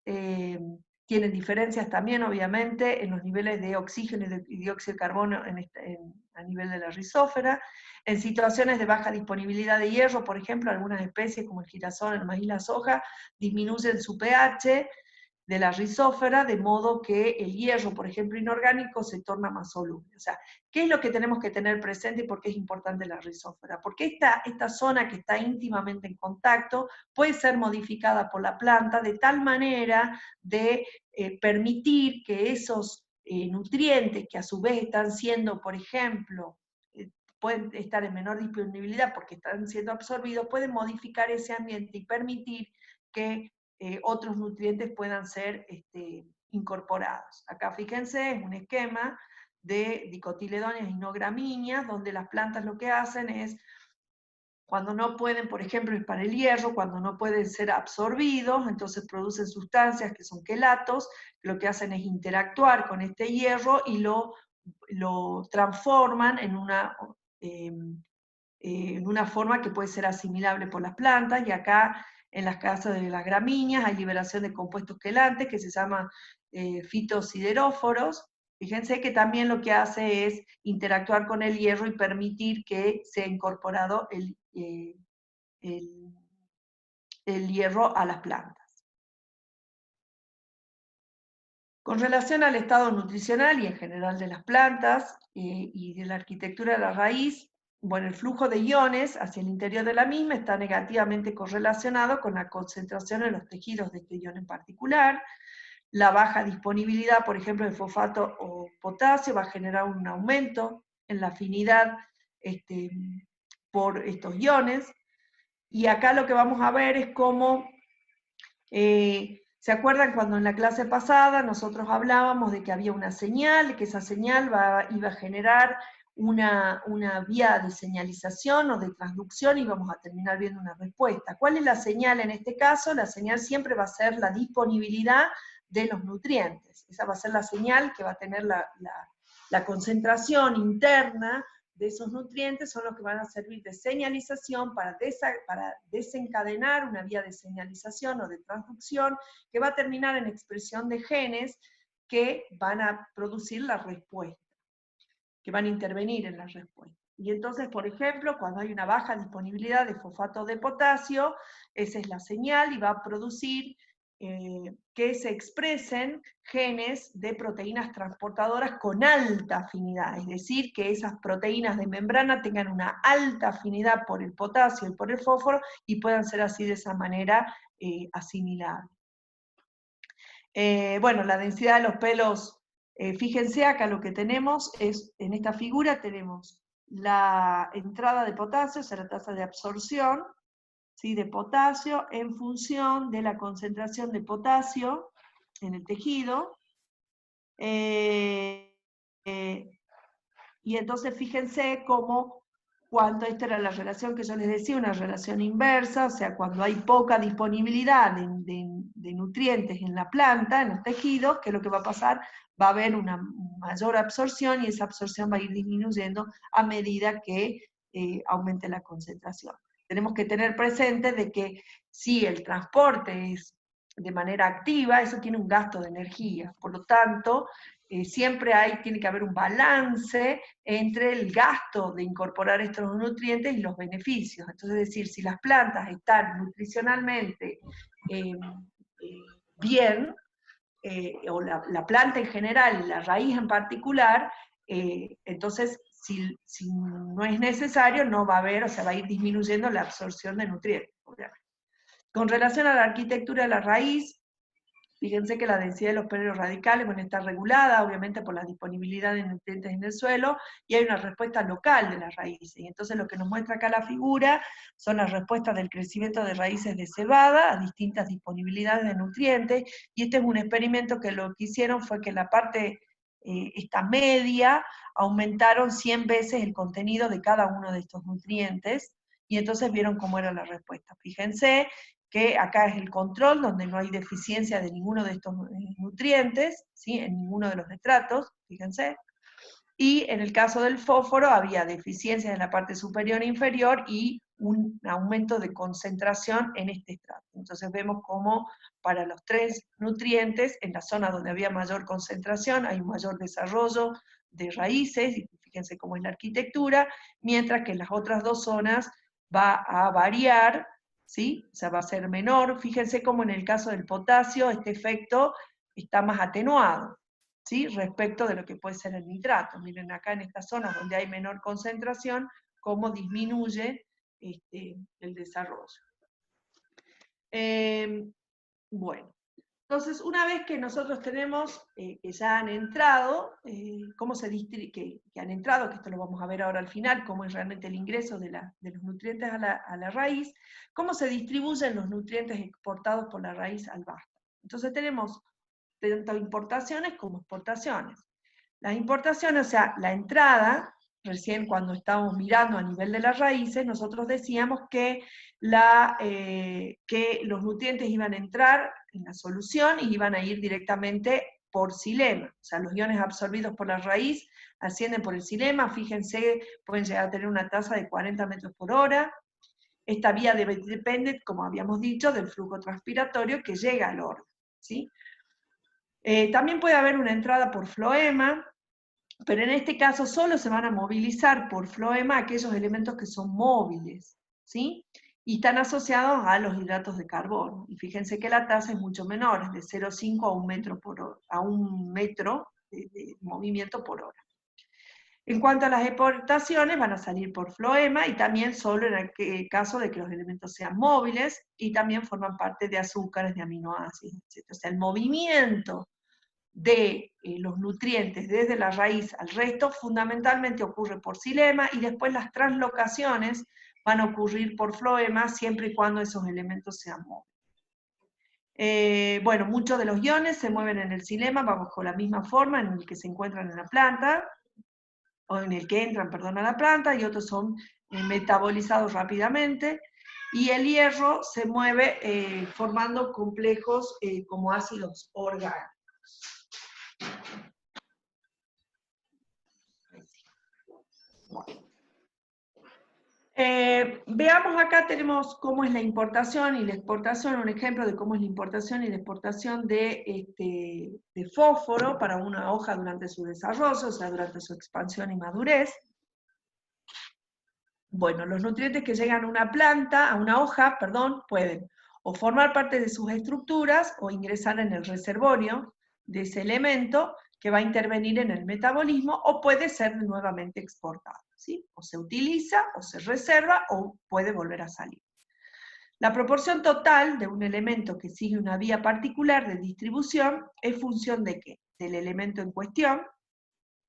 tienen diferencias también, obviamente, en los niveles de oxígeno y dióxido de carbono a nivel de la rizósfera. En situaciones de baja disponibilidad de hierro, por ejemplo, algunas especies como el girasol, el maíz, la soja, disminuyen su pH de la rizósfera, de modo que el hierro, por ejemplo, inorgánico, se torna más soluble. O sea, ¿qué es lo que tenemos que tener presente y por qué es importante la rizósfera? Porque esta zona que está íntimamente en contacto puede ser modificada por la planta de tal manera de permitir que esos nutrientes que a su vez están siendo, por ejemplo, pueden estar en menor disponibilidad porque están siendo absorbidos, pueden modificar ese ambiente y permitir que otros nutrientes puedan ser incorporados. Acá fíjense, es un esquema de dicotiledóneas y no gramíneas, donde las plantas lo que hacen es, cuando no pueden, por ejemplo, es para el hierro, cuando no pueden ser absorbidos, entonces producen sustancias que son quelatos, que lo que hacen es interactuar con este hierro y lo transforman en una forma que puede ser asimilable por las plantas, y acá en las casas de las gramíneas hay liberación de compuestos quelantes que se llaman fitosideróforos. Fíjense que también lo que hace es interactuar con el hierro y permitir que sea incorporado el hierro a las plantas. Con relación al estado nutricional y en general de las plantas y de la arquitectura de la raíz, bueno, el flujo de iones hacia el interior de la misma está negativamente correlacionado con la concentración en los tejidos de este ion en particular. La baja disponibilidad, por ejemplo, de fosfato o potasio va a generar un aumento en la afinidad por estos iones. Y acá lo que vamos a ver es cómo ¿se acuerdan cuando en la clase pasada nosotros hablábamos de que había una señal, que esa señal iba a generar una vía de señalización o de transducción y vamos a terminar viendo una respuesta? ¿Cuál es la señal en este caso? La señal siempre va a ser la disponibilidad de los nutrientes. Esa va a ser la señal que va a tener la concentración interna de esos nutrientes, son los que van a servir de señalización para desencadenar una vía de señalización o de transducción que va a terminar en expresión de genes que van a producir la respuesta, que van a intervenir en la respuesta. Y entonces, por ejemplo, cuando hay una baja disponibilidad de fosfato de potasio, esa es la señal y va a producir que se expresen genes de proteínas transportadoras con alta afinidad, es decir, que esas proteínas de membrana tengan una alta afinidad por el potasio y por el fósforo y puedan ser así de esa manera asimilables. Bueno, la densidad de los pelos, fíjense acá lo que tenemos es, en esta figura tenemos la entrada de potasio, o sea, la tasa de absorción, ¿sí?, de potasio en función de la concentración de potasio en el tejido. Y entonces fíjense cómo cuando esta era la relación que yo les decía, una relación inversa, o sea, cuando hay poca disponibilidad de nutrientes en la planta, en los tejidos, ¿qué es lo que va a pasar? Va a haber una mayor absorción y esa absorción va a ir disminuyendo a medida que aumente la concentración. Tenemos que tener presente de que si el transporte es de manera activa, eso tiene un gasto de energía. Por lo tanto, siempre tiene que haber un balance entre el gasto de incorporar estos nutrientes y los beneficios. Entonces, es decir, si las plantas están nutricionalmente bien, o la planta en general y la raíz en particular, entonces si no es necesario, no va a haber, o sea, va a ir disminuyendo la absorción de nutrientes, obviamente. Con relación a la arquitectura de la raíz, fíjense que la densidad de los pelos radicales, bueno, está regulada, obviamente, por la disponibilidad de nutrientes en el suelo, y hay una respuesta local de las raíces. Y entonces lo que nos muestra acá la figura son las respuestas del crecimiento de raíces de cebada a distintas disponibilidades de nutrientes, y este es un experimento que lo que hicieron fue que la parte, esta media, aumentaron 100 veces el contenido de cada uno de estos nutrientes, y entonces vieron cómo era la respuesta. Fíjense que acá es el control, donde no hay deficiencia de ninguno de estos nutrientes, ¿sí?, en ninguno de los estratos, fíjense. Y en el caso del fósforo había deficiencias en la parte superior e inferior y un aumento de concentración en este estrato. Entonces vemos cómo para los tres nutrientes, en la zona donde había mayor concentración, hay un mayor desarrollo de raíces, y fíjense cómo es la arquitectura, mientras que en las otras dos zonas va a variar, ¿sí? O sea, va a ser menor. Fíjense cómo en el caso del potasio este efecto está más atenuado, ¿sí?, respecto de lo que puede ser el nitrato. Miren acá en estas zonas donde hay menor concentración, cómo disminuye el desarrollo. Bueno, entonces una vez que nosotros tenemos que ya han entrado, cómo se que han entrado, que esto lo vamos a ver ahora al final, cómo es realmente el ingreso de los nutrientes a la raíz, cómo se distribuyen los nutrientes exportados por la raíz al vástago. Entonces tenemos tanto importaciones como exportaciones. Las importaciones, o sea, la entrada, recién cuando estábamos mirando a nivel de las raíces, nosotros decíamos que los nutrientes iban a entrar en la solución y iban a ir directamente por xilema. O sea, los iones absorbidos por la raíz ascienden por el xilema, fíjense, pueden llegar a tener una tasa de 40 metros por hora. Esta vía depende, como habíamos dicho, del flujo transpiratorio que llega al órgano, ¿sí? También puede haber una entrada por floema, pero en este caso solo se van a movilizar por floema aquellos elementos que son móviles, ¿sí? Y están asociados a los hidratos de carbono. Y fíjense que la tasa es mucho menor, es de 0,5 a 1 metro por hora, a 1 metro de movimiento por hora. En cuanto a las exportaciones, van a salir por floema y también solo en el caso de que los elementos sean móviles y también forman parte de azúcares, de aminoácidos, etc. O sea, el movimiento de los nutrientes desde la raíz al resto fundamentalmente ocurre por xilema y después las translocaciones van a ocurrir por floema siempre y cuando esos elementos sean móviles. Bueno, muchos de los iones se mueven en el xilema bajo la misma forma en el que se encuentran en la planta, o en el que entran, perdón, a la planta, y otros son metabolizados rápidamente, y el hierro se mueve formando complejos como ácidos orgánicos. Veamos acá, tenemos cómo es la importación y la exportación, un ejemplo de cómo es la importación y la exportación de fósforo para una hoja durante su desarrollo, o sea, durante su expansión y madurez. Bueno, los nutrientes que llegan a una planta, a una hoja, perdón, pueden o formar parte de sus estructuras o ingresar en el reservorio de ese elemento que va a intervenir en el metabolismo, o puede ser nuevamente exportado, ¿sí? O se utiliza, o se reserva, o puede volver a salir. La proporción total de un elemento que sigue una vía particular de distribución es función de ¿qué? Del elemento en cuestión,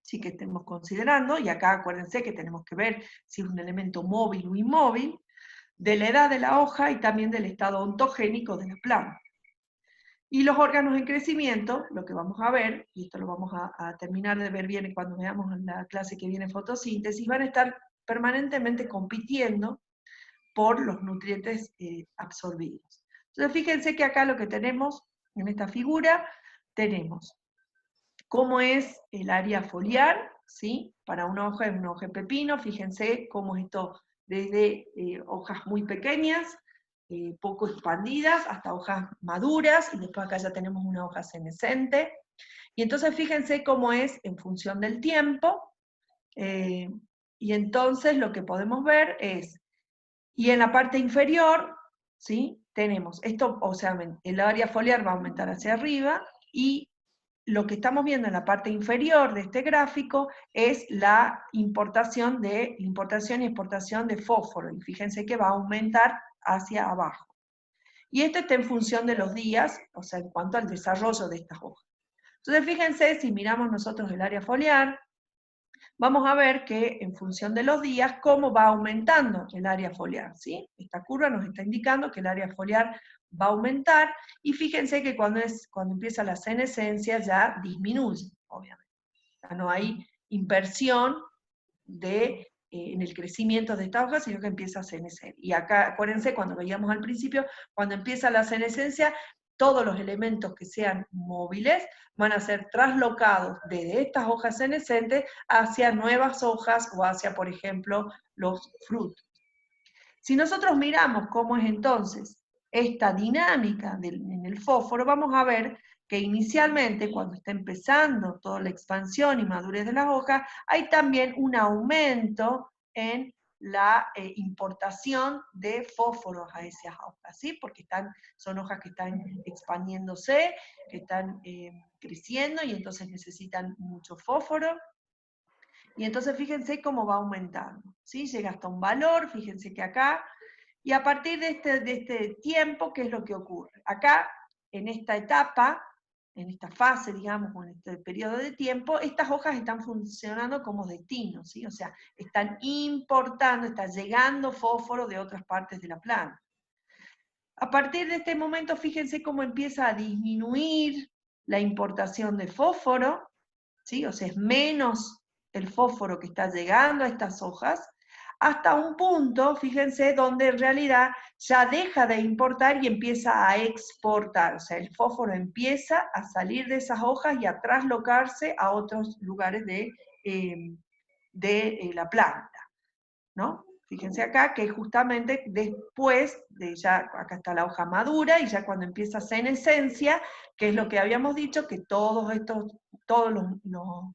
sí que estemos considerando, y acá acuérdense que tenemos que ver si es un elemento móvil o inmóvil, de la edad de la hoja y también del estado ontogénico de la planta. Y los órganos en crecimiento, lo que vamos a ver, y esto lo vamos a terminar de ver bien cuando veamos en la clase que viene fotosíntesis, van a estar permanentemente compitiendo por los nutrientes absorbidos. Entonces fíjense que acá lo que tenemos en esta figura, tenemos cómo es el área foliar, ¿sí? Para una hoja de pepino, fíjense cómo es esto desde hojas muy pequeñas, poco expandidas, hasta hojas maduras, y después acá ya tenemos una hoja senescente. Y entonces fíjense cómo es en función del tiempo, y entonces lo que podemos ver es, y en la parte inferior, ¿sí? Tenemos esto, o sea, el área foliar va a aumentar hacia arriba, y lo que estamos viendo en la parte inferior de este gráfico es la importación y exportación de fósforo, y fíjense que va a aumentar hacia abajo. Y esto está en función de los días, o sea, en cuanto al desarrollo de estas hojas. Entonces, fíjense, si miramos nosotros el área foliar, vamos a ver que en función de los días, cómo va aumentando el área foliar, ¿sí? Esta curva nos está indicando que el área foliar va a aumentar, y fíjense que cuando empieza la senescencia ya disminuye, obviamente. Ya no hay inversión en el crecimiento de esta hoja, sino que empieza a senescer. Y acá, acuérdense, cuando veíamos al principio, cuando empieza la senescencia, todos los elementos que sean móviles van a ser traslocados desde estas hojas senescentes hacia nuevas hojas o hacia, por ejemplo, los frutos. Si nosotros miramos cómo es entonces esta dinámica en el fósforo, vamos a ver que inicialmente, cuando está empezando toda la expansión y madurez de las hojas, hay también un aumento en la importación de fósforos a esas hojas, ¿sí? Porque son hojas que están expandiéndose, que están creciendo, y entonces necesitan mucho fósforo. Y entonces fíjense cómo va aumentando, ¿sí? Llega hasta un valor, fíjense que acá, y a partir de este tiempo, ¿qué es lo que ocurre? Acá, en esta etapa, en esta fase, digamos, o en este periodo de tiempo, estas hojas están funcionando como destinos, ¿sí? O sea, están importando, está llegando fósforo de otras partes de la planta. A partir de este momento, fíjense cómo empieza a disminuir la importación de fósforo, ¿sí? O sea, es menos el fósforo que está llegando a estas hojas, hasta un punto, fíjense, donde en realidad ya deja de importar y empieza a exportar. O sea, el fósforo empieza a salir de esas hojas y a traslocarse a otros lugares de la planta, ¿no? Fíjense acá que justamente después de ya, acá está la hoja madura, y ya cuando empieza senescencia, que es lo que habíamos dicho, que todos los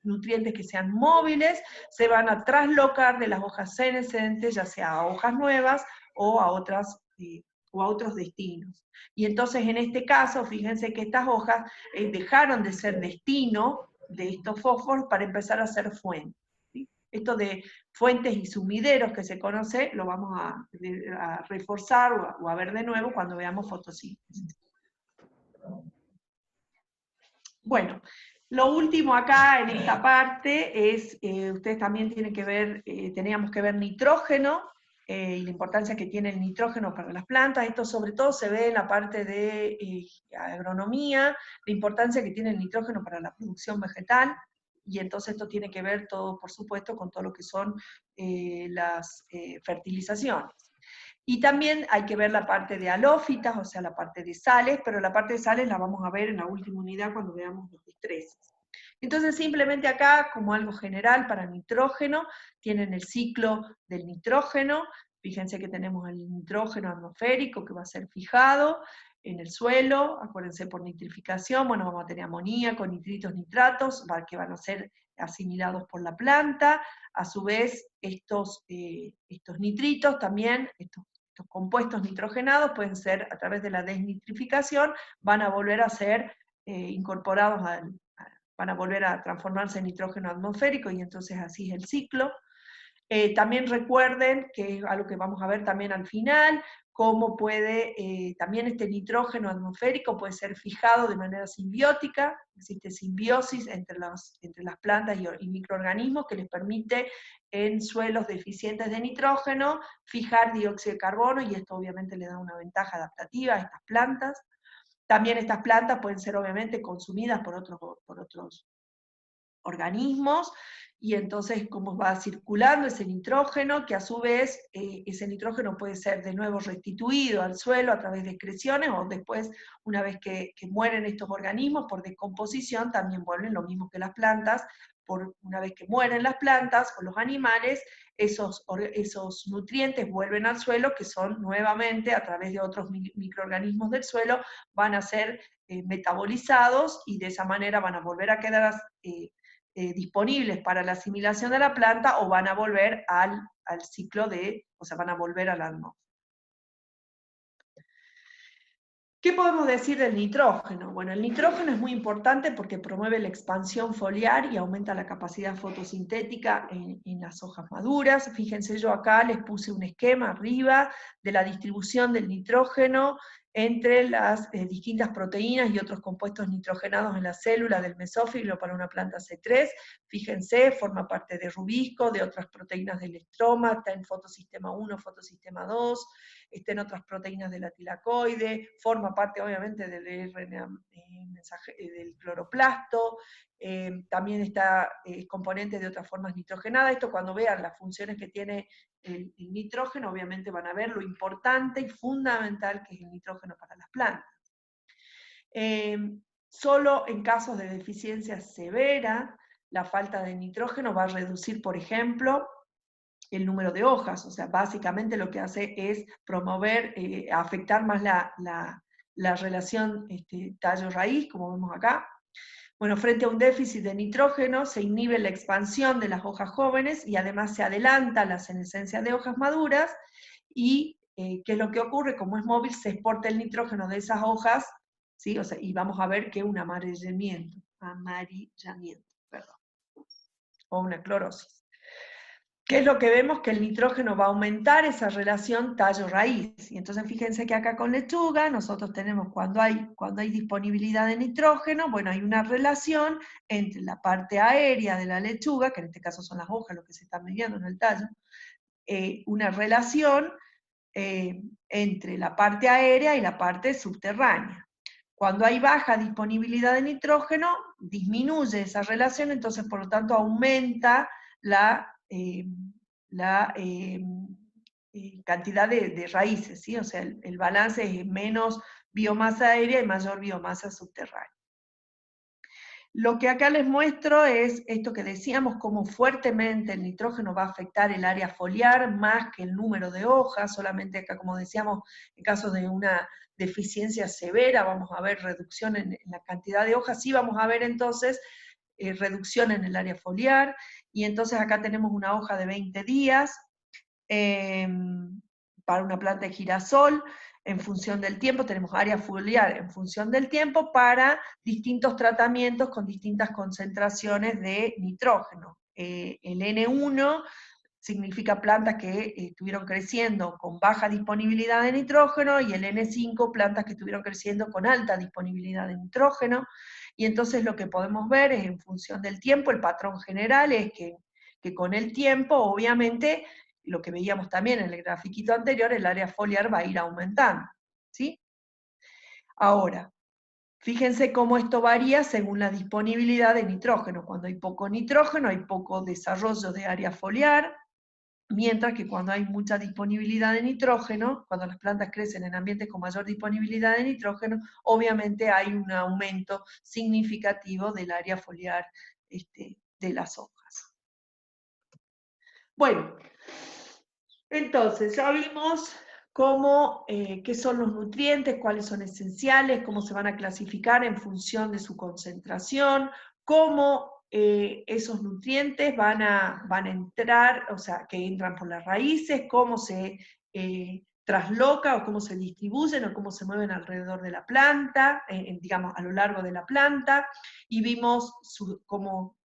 nutrientes que sean móviles se van a traslocar de las hojas senescentes, ya sea a hojas nuevas o a otros destinos. Y entonces en este caso, fíjense que estas hojas dejaron de ser destino de estos fósforos para empezar a ser fuente. Esto de fuentes y sumideros que se conoce, lo vamos a reforzar o a ver de nuevo cuando veamos fotosíntesis. Bueno, lo último acá en esta parte es, ustedes también tienen que ver, teníamos que ver nitrógeno, y la importancia que tiene el nitrógeno para las plantas. Esto sobre todo se ve en la parte de agronomía, la importancia que tiene el nitrógeno para la producción vegetal. Y entonces esto tiene que ver todo, por supuesto, con todo lo que son las fertilizaciones. Y también hay que ver la parte de halófitas, o sea, la parte de sales, pero la parte de sales la vamos a ver en la última unidad cuando veamos los estreses. Entonces simplemente acá, como algo general para nitrógeno, tienen el ciclo del nitrógeno, Fíjense que tenemos el nitrógeno atmosférico que va a ser fijado en el suelo, acuérdense por nitrificación, bueno, vamos a tener amoníaco, nitritos, nitratos, que van a ser asimilados por la planta. A su vez, estos nitritos también, estos compuestos nitrogenados pueden ser, a través de la desnitrificación, van a volver a ser incorporados, van a volver a transformarse en nitrógeno atmosférico, y entonces así es el ciclo. También recuerden, que es algo que vamos a ver también al final, cómo puede, también este nitrógeno atmosférico puede ser fijado de manera simbiótica. Existe simbiosis entre las plantas y microorganismos que les permite en suelos deficientes de nitrógeno fijar dióxido de carbono, y esto obviamente le da una ventaja adaptativa a estas plantas. También estas plantas pueden ser obviamente consumidas por otros organismos, y entonces cómo va circulando ese nitrógeno, que a su vez ese nitrógeno puede ser de nuevo restituido al suelo a través de excreciones, o después, una vez que mueren estos organismos por descomposición, también vuelven, lo mismo que las plantas, una vez que mueren las plantas o los animales, esos nutrientes vuelven al suelo, que son nuevamente, a través de otros microorganismos del suelo, van a ser metabolizados, y de esa manera van a volver a quedar disponibles para la asimilación de la planta, o van a volver al ciclo o sea, van a volver al atmósfera. ¿Qué podemos decir del nitrógeno? Bueno, el nitrógeno es muy importante porque promueve la expansión foliar y aumenta la capacidad fotosintética en las hojas maduras. Fíjense, yo acá les puse un esquema arriba de la distribución del nitrógeno entre las distintas proteínas y otros compuestos nitrogenados en la célula del mesófilo para una planta C3. Fíjense, forma parte de rubisco, de otras proteínas del estroma, está en fotosistema 1, fotosistema 2, está en otras proteínas de la tilacoide, forma parte obviamente del RNA del cloroplasto, también está componente de otras formas nitrogenadas. Esto, cuando vean las funciones que tiene el nitrógeno, obviamente van a ver lo importante y fundamental que es el nitrógeno para las plantas. Solo en casos de deficiencia severa, la falta de nitrógeno va a reducir, por ejemplo, el número de hojas. O sea, básicamente lo que hace es promover, afectar más la relación tallo-raíz, como vemos acá. Bueno, frente a un déficit de nitrógeno se inhibe la expansión de las hojas jóvenes, y además se adelanta la senescencia de hojas maduras, y ¿qué es lo que ocurre? Como es móvil, se exporta el nitrógeno de esas hojas, ¿sí? O sea, y vamos a ver que un amarillamiento, perdón, o una clorosis. ¿Qué es lo que vemos? Que el nitrógeno va a aumentar esa relación tallo-raíz. Y entonces fíjense que acá con lechuga nosotros tenemos, cuando hay disponibilidad de nitrógeno, bueno, hay una relación entre la parte aérea de la lechuga, que en este caso son las hojas lo que se están midiendo en el tallo, una relación entre la parte aérea y la parte subterránea. Cuando hay baja disponibilidad de nitrógeno, disminuye esa relación, entonces por lo tanto aumenta la cantidad de raíces, ¿sí? O sea, el balance es menos biomasa aérea y mayor biomasa subterránea. Lo que acá les muestro es esto que decíamos, cómo fuertemente el nitrógeno va a afectar el área foliar más que el número de hojas. Solamente acá, como decíamos, en caso de una deficiencia severa vamos a ver reducción en la cantidad de hojas, sí vamos a ver entonces reducción en el área foliar. Y entonces acá tenemos una hoja de 20 días para una planta de girasol. En función del tiempo, tenemos área foliar en función del tiempo para distintos tratamientos con distintas concentraciones de nitrógeno. El N1 significa plantas que estuvieron creciendo con baja disponibilidad de nitrógeno, y el N5 plantas que estuvieron creciendo con alta disponibilidad de nitrógeno. Y entonces lo que podemos ver es, en función del tiempo, el patrón general es que con el tiempo, obviamente, lo que veíamos también en el grafiquito anterior, el área foliar va a ir aumentando, ¿sí? Ahora, fíjense cómo esto varía según la disponibilidad de nitrógeno. Cuando hay poco nitrógeno, hay poco desarrollo de área foliar, mientras que cuando hay mucha disponibilidad de nitrógeno, cuando las plantas crecen en ambientes con mayor disponibilidad de nitrógeno, obviamente hay un aumento significativo del área foliar de las hojas. Bueno, Entonces, ya vimos cómo, qué son los nutrientes, cuáles son esenciales, cómo se van a clasificar en función de su concentración, cómo esos nutrientes van a entrar, o sea, que entran por las raíces, cómo se trasloca o cómo se distribuyen o cómo se mueven alrededor de la planta, digamos, a lo largo de la planta, y vimos cómo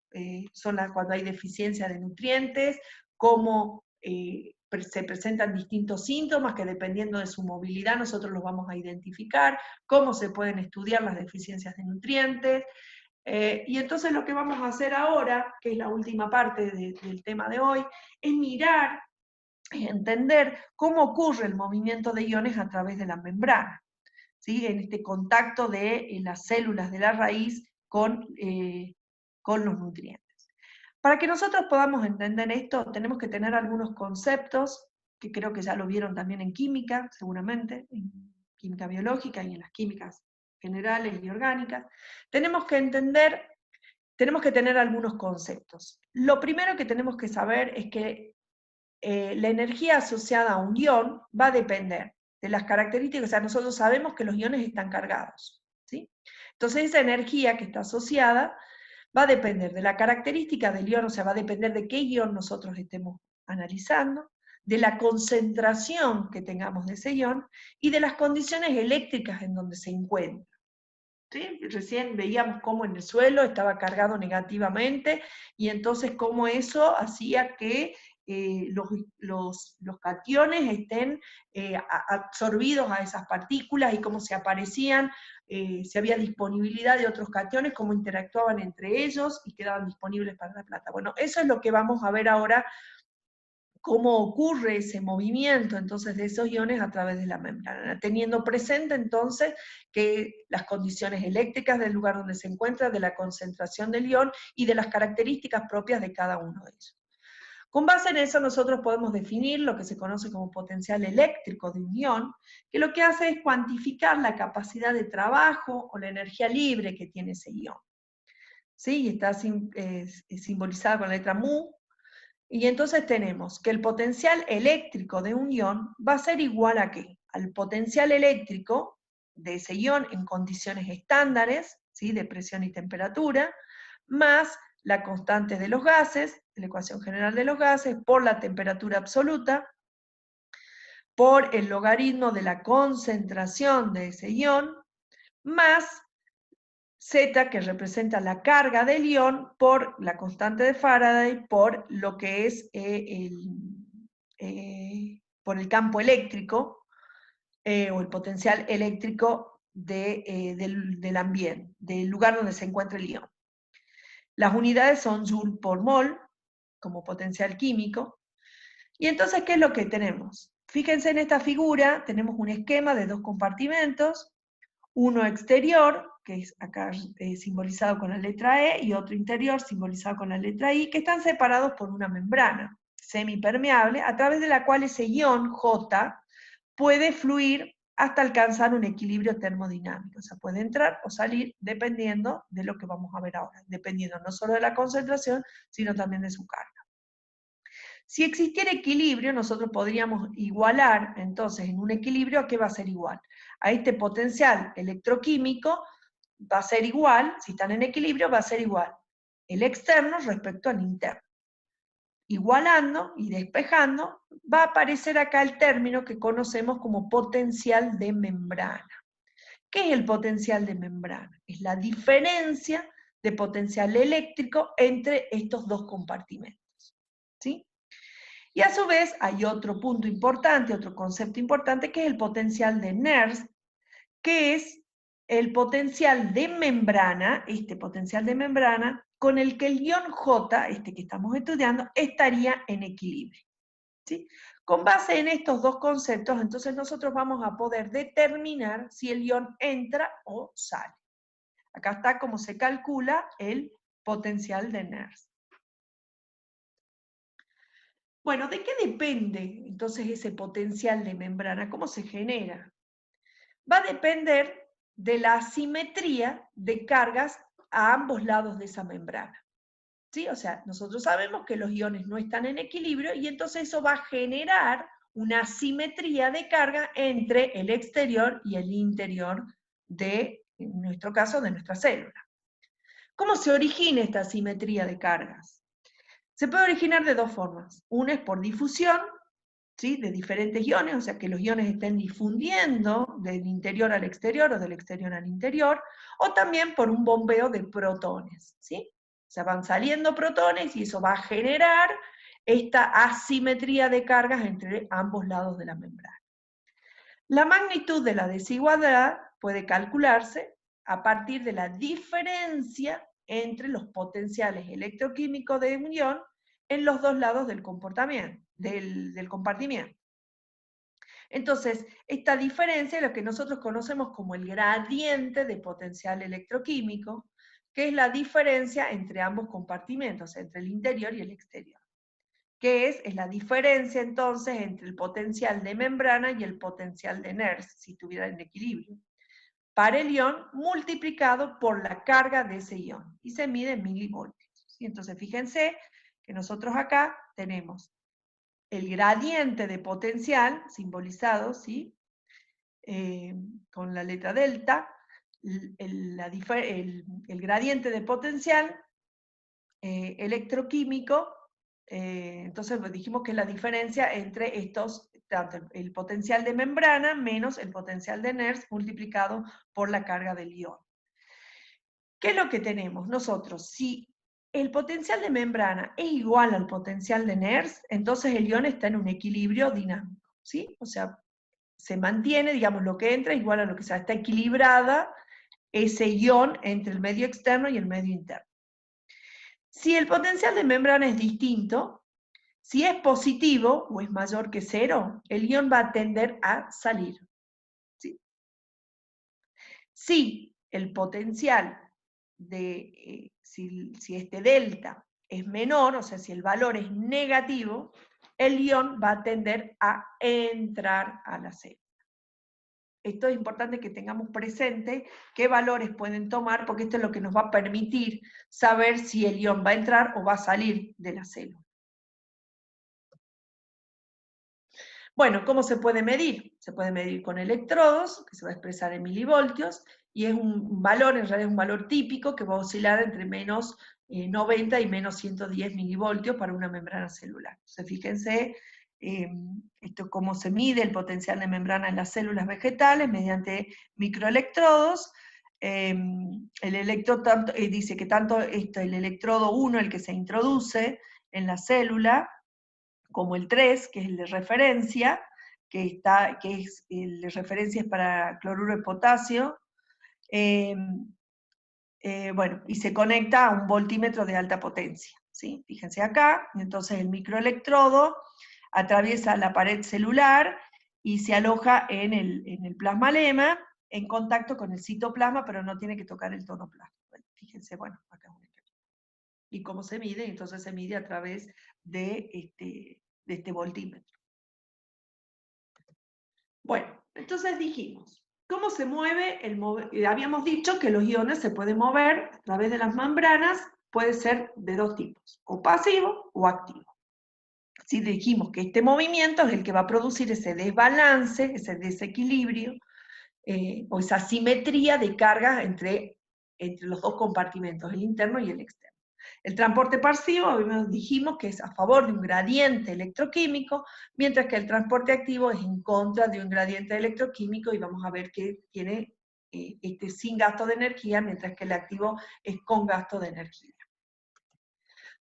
cuando hay deficiencia de nutrientes, cómo se presentan distintos síntomas que dependiendo de su movilidad nosotros los vamos a identificar, cómo se pueden estudiar las deficiencias de nutrientes. Y entonces lo que vamos a hacer ahora, que es la última parte del tema de hoy, es mirar, entender cómo ocurre el movimiento de iones a través de la membrana, ¿sí? En este contacto de las células de la raíz con los nutrientes. Para que nosotros podamos entender esto, tenemos que tener algunos conceptos, que creo que ya lo vieron también en química, seguramente, en química biológica y en las químicas generales y orgánicas. Tenemos que tener algunos conceptos. Lo primero que tenemos que saber es que la energía asociada a un ion va a depender de las características, o sea, nosotros sabemos que los iones están cargados, ¿sí? Entonces esa energía que está asociada va a depender de la característica del ion, o sea, va a depender de qué ion nosotros estemos analizando, de la concentración que tengamos de ese ion y de las condiciones eléctricas en donde se encuentra. ¿Sí? Recién veíamos cómo en el suelo estaba cargado negativamente y entonces cómo eso hacía que los cationes estén absorbidos a esas partículas y cómo se aparecían, si había disponibilidad de otros cationes, cómo interactuaban entre ellos y quedaban disponibles para la plata. Bueno, eso es lo que vamos a ver ahora, cómo ocurre ese movimiento entonces de esos iones a través de la membrana, teniendo presente entonces que las condiciones eléctricas del lugar donde se encuentra, de la concentración del ion y de las características propias de cada uno de ellos. Con base en eso nosotros podemos definir lo que se conoce como potencial eléctrico de un ion, que lo que hace es cuantificar la capacidad de trabajo o la energía libre que tiene ese ion. ¿Sí? Y está simbolizada con la letra mu. Y entonces tenemos que el potencial eléctrico de un ion va a ser igual a ¿qué? Al potencial eléctrico de ese ion en condiciones estándares, ¿sí? De presión y temperatura, más la constante de los gases, la ecuación general de los gases, por la temperatura absoluta, por el logaritmo de la concentración de ese ion, más Z, que representa la carga del ion, por la constante de Faraday, por lo que es por el campo eléctrico, o el potencial eléctrico del ambiente, del lugar donde se encuentra el ion. Las unidades son Joule por mol, como potencial químico. Y entonces, ¿qué es lo que tenemos? Fíjense en esta figura, tenemos un esquema de dos compartimentos, uno exterior, que es acá simbolizado con la letra E, y otro interior, simbolizado con la letra I, que están separados por una membrana semipermeable, a través de la cual ese ion J puede fluir hasta alcanzar un equilibrio termodinámico. O sea, puede entrar o salir dependiendo de lo que vamos a ver ahora, dependiendo no solo de la concentración, sino también de su carga. Si existiera equilibrio, nosotros podríamos igualar, entonces, en un equilibrio, ¿a qué va a ser igual? A este potencial electroquímico va a ser igual, si están en equilibrio, va a ser igual el externo respecto al interno. Igualando y despejando, va a aparecer acá el término que conocemos como potencial de membrana. ¿Qué es el potencial de membrana? Es la diferencia de potencial eléctrico entre estos dos compartimentos. ¿Sí? Y a su vez hay otro punto importante, otro concepto importante, que es el potencial de Nernst, que es el potencial de membrana, este potencial de membrana, con el que el ion J, este que estamos estudiando, estaría en equilibrio. ¿Sí? Con base en estos dos conceptos, entonces nosotros vamos a poder determinar si el ion entra o sale. Acá está cómo se calcula el potencial de Nernst. Bueno, ¿de qué depende entonces ese potencial de membrana? ¿Cómo se genera? Va a depender de la asimetría de cargas a ambos lados de esa membrana. ¿sí? O sea, nosotros sabemos que los iones no están en equilibrio y entonces eso va a generar una asimetría de carga entre el exterior y el interior de, en nuestro caso, de nuestra célula. ¿Cómo se origina esta asimetría de cargas? Se puede originar de dos formas. Una es por difusión, ¿sí? De diferentes iones, o sea, que los iones estén difundiendo del interior al exterior o del exterior al interior, o también por un bombeo de protones, ¿sí? O sea, van saliendo protones y eso va a generar esta asimetría de cargas entre ambos lados de la membrana. La magnitud de la desigualdad puede calcularse a partir de la diferencia entre los potenciales electroquímicos de un ion en los dos lados del compartimiento. Entonces, esta diferencia es lo que nosotros conocemos como el gradiente de potencial electroquímico, que es la diferencia entre ambos compartimentos, entre el interior y el exterior. ¿Qué es? Es la diferencia entonces entre el potencial de membrana y el potencial de Nernst, si estuvieran en equilibrio, para el ion multiplicado por la carga de ese ion, y se mide en milivoltios. ¿Sí? Entonces fíjense que nosotros acá tenemos el gradiente de potencial, simbolizado, ¿sí? Con la letra delta, el gradiente de potencial electroquímico, entonces dijimos que es la diferencia entre estos, tanto el potencial de membrana menos el potencial de Nernst multiplicado por la carga del ion. ¿Qué es lo que tenemos nosotros? Si el potencial de membrana es igual al potencial de Nernst, entonces el ion está en un equilibrio dinámico, ¿sí? O sea, se mantiene, digamos, lo que entra igual a lo que sale, está equilibrada ese ion entre el medio externo y el medio interno. Si el potencial de membrana es distinto, si es positivo o es mayor que 0, el ion va a tender a salir. ¿Sí? Si el potencial de, si este delta es menor, o sea, si el valor es negativo, el ion va a tender a entrar a la célula. Esto es importante que tengamos presente qué valores pueden tomar, porque esto es lo que nos va a permitir saber si el ion va a entrar o va a salir de la célula. Bueno, ¿cómo se puede medir? Se puede medir con electrodos, que se va a expresar en milivoltios, y es un valor, en realidad es un valor típico que va a oscilar entre menos 90 y menos 110 milivoltios para una membrana celular. Entonces, fíjense esto cómo se mide el potencial de membrana en las células vegetales mediante microelectrodos. El electrodo dice que tanto el electrodo 1, el que se introduce en la célula, como el 3, que es el de referencia, que es el de referencia es para cloruro de potasio, bueno, y se conecta a un voltímetro de alta potencia, ¿sí? Fíjense acá, entonces el microelectrodo atraviesa la pared celular y se aloja en el plasmalema, en contacto con el citoplasma, pero no tiene que tocar el tonoplasma. Bueno, fíjense, bueno, acá es un ejemplo. ¿Y cómo se mide? Entonces se mide a través de este voltímetro. Bueno, entonces dijimos, ¿cómo se mueve habíamos dicho que los iones se pueden mover a través de las membranas, puede ser de dos tipos, o pasivo o activo. Si dijimos que este movimiento es el que va a producir ese desbalance, ese desequilibrio, o esa asimetría de cargas entre los dos compartimentos, el interno y el externo. El transporte pasivo, dijimos que es a favor de un gradiente electroquímico, mientras que el transporte activo es en contra de un gradiente electroquímico, y vamos a ver que tiene sin gasto de energía, mientras que el activo es con gasto de energía.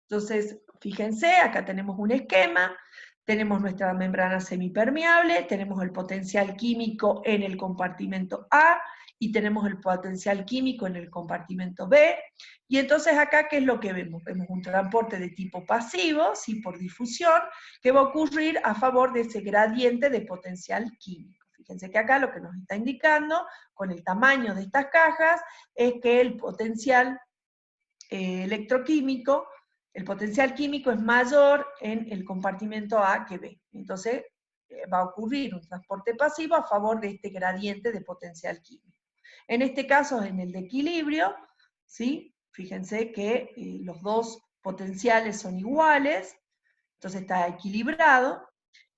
Entonces, fíjense, acá tenemos un esquema, tenemos nuestra membrana semipermeable, tenemos el potencial químico en el compartimento A, y tenemos el potencial químico en el compartimento B, y entonces acá, ¿qué es lo que vemos? Vemos un transporte de tipo pasivo, ¿sí? Por difusión, que va a ocurrir a favor de ese gradiente de potencial químico. Fíjense que acá lo que nos está indicando, con el tamaño de estas cajas, es que el potencial electroquímico, el potencial químico es mayor en el compartimento A que B. Entonces, va a ocurrir un transporte pasivo a favor de este gradiente de potencial químico. En este caso, en el de equilibrio, ¿sí? Fíjense que los dos potenciales son iguales, entonces está equilibrado.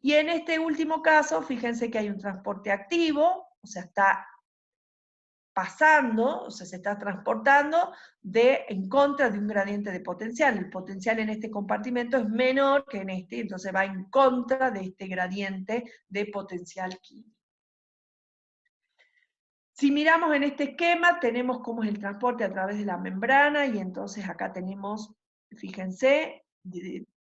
Y en este último caso, fíjense que hay un transporte activo, o sea, está pasando, o sea, se está transportando en contra de un gradiente de potencial. El potencial en este compartimento es menor que en este, entonces va en contra de este gradiente de potencial químico. Si miramos en este esquema, tenemos cómo es el transporte a través de la membrana, y entonces acá tenemos, fíjense,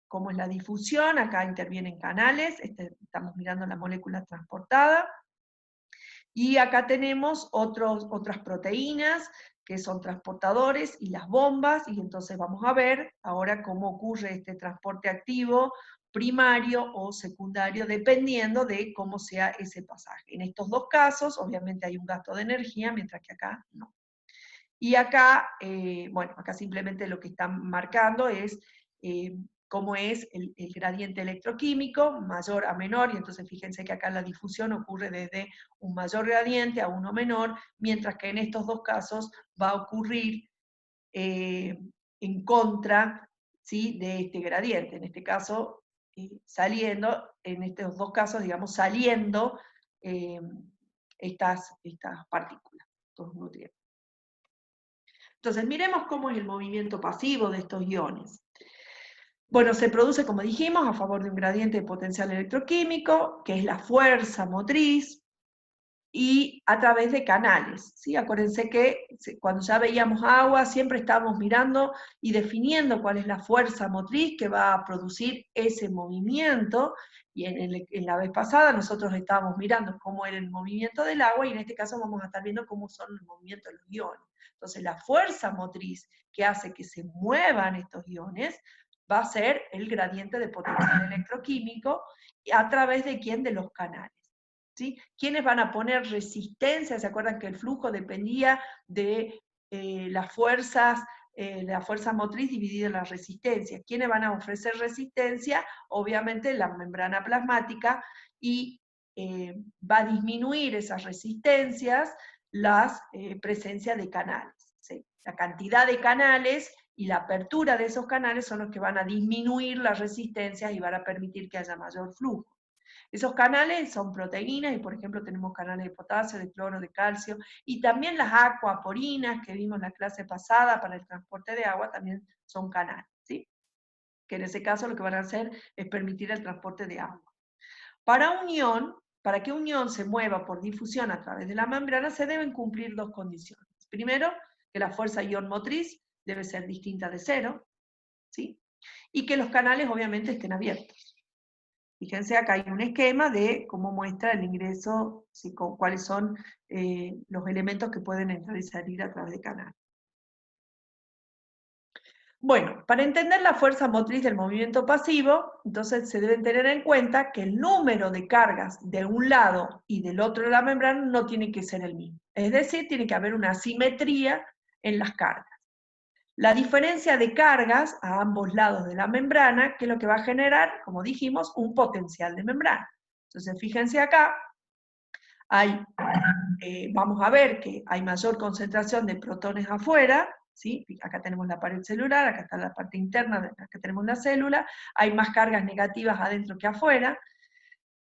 cómo es la difusión, acá intervienen canales, estamos mirando la molécula transportada, y acá tenemos otras proteínas que son transportadores y las bombas, y entonces vamos a ver ahora cómo ocurre este transporte activo primario o secundario, dependiendo de cómo sea ese pasaje. En estos dos casos, obviamente hay un gasto de energía, mientras que acá no. Y acá, bueno, acá simplemente lo que están marcando es cómo es el gradiente electroquímico, mayor a menor, y entonces fíjense que acá la difusión ocurre desde un mayor gradiente a uno menor, mientras que en estos dos casos va a ocurrir en contra, ¿sí?, de este gradiente. En este caso, saliendo, en estos dos casos, digamos, saliendo estas partículas, estos nutrientes. Entonces, miremos cómo es el movimiento pasivo de estos iones. Bueno, se produce, como dijimos, a favor de un gradiente de potencial electroquímico, que es la fuerza motriz, y a través de canales, ¿sí? Acuérdense que cuando ya veíamos agua, siempre estábamos mirando y definiendo cuál es la fuerza motriz que va a producir ese movimiento, y en la vez pasada nosotros estábamos mirando cómo era el movimiento del agua, y en este caso vamos a estar viendo cómo son los movimientos de los iones. Entonces la fuerza motriz que hace que se muevan estos iones va a ser el gradiente de potencial electroquímico, a través de ¿quién? De los canales. ¿Sí? ¿Quiénes van a poner resistencia? ¿Se acuerdan que el flujo dependía de las fuerzas, la fuerza motriz dividida en las resistencias? ¿Quiénes van a ofrecer resistencia? Obviamente la membrana plasmática, y va a disminuir esas resistencias la presencia de canales. ¿Sí? La cantidad de canales y la apertura de esos canales son los que van a disminuir las resistencias y van a permitir que haya mayor flujo. Esos canales son proteínas, y por ejemplo tenemos canales de potasio, de cloro, de calcio, y también las acuaporinas que vimos en la clase pasada para el transporte de agua también son canales, ¿sí? Que en ese caso lo que van a hacer es permitir el transporte de agua. Para que un ion se mueva por difusión a través de la membrana, se deben cumplir dos condiciones. Primero, que la fuerza ion motriz debe ser distinta de cero, ¿sí? Y que los canales obviamente estén abiertos. Fíjense, acá hay un esquema de cómo muestra el ingreso, ¿sí?, cuáles son los elementos que pueden entrar y salir a través de canal. Bueno, para entender la fuerza motriz del movimiento pasivo, entonces se deben tener en cuenta que el número de cargas de un lado y del otro de la membrana no tiene que ser el mismo. Es decir, tiene que haber una asimetría en las cargas. La diferencia de cargas a ambos lados de la membrana, que es lo que va a generar, como dijimos, un potencial de membrana. Entonces, fíjense acá, vamos a ver que hay mayor concentración de protones afuera, ¿sí? Acá tenemos la pared celular, acá está la parte interna, acá tenemos la célula, hay más cargas negativas adentro que afuera,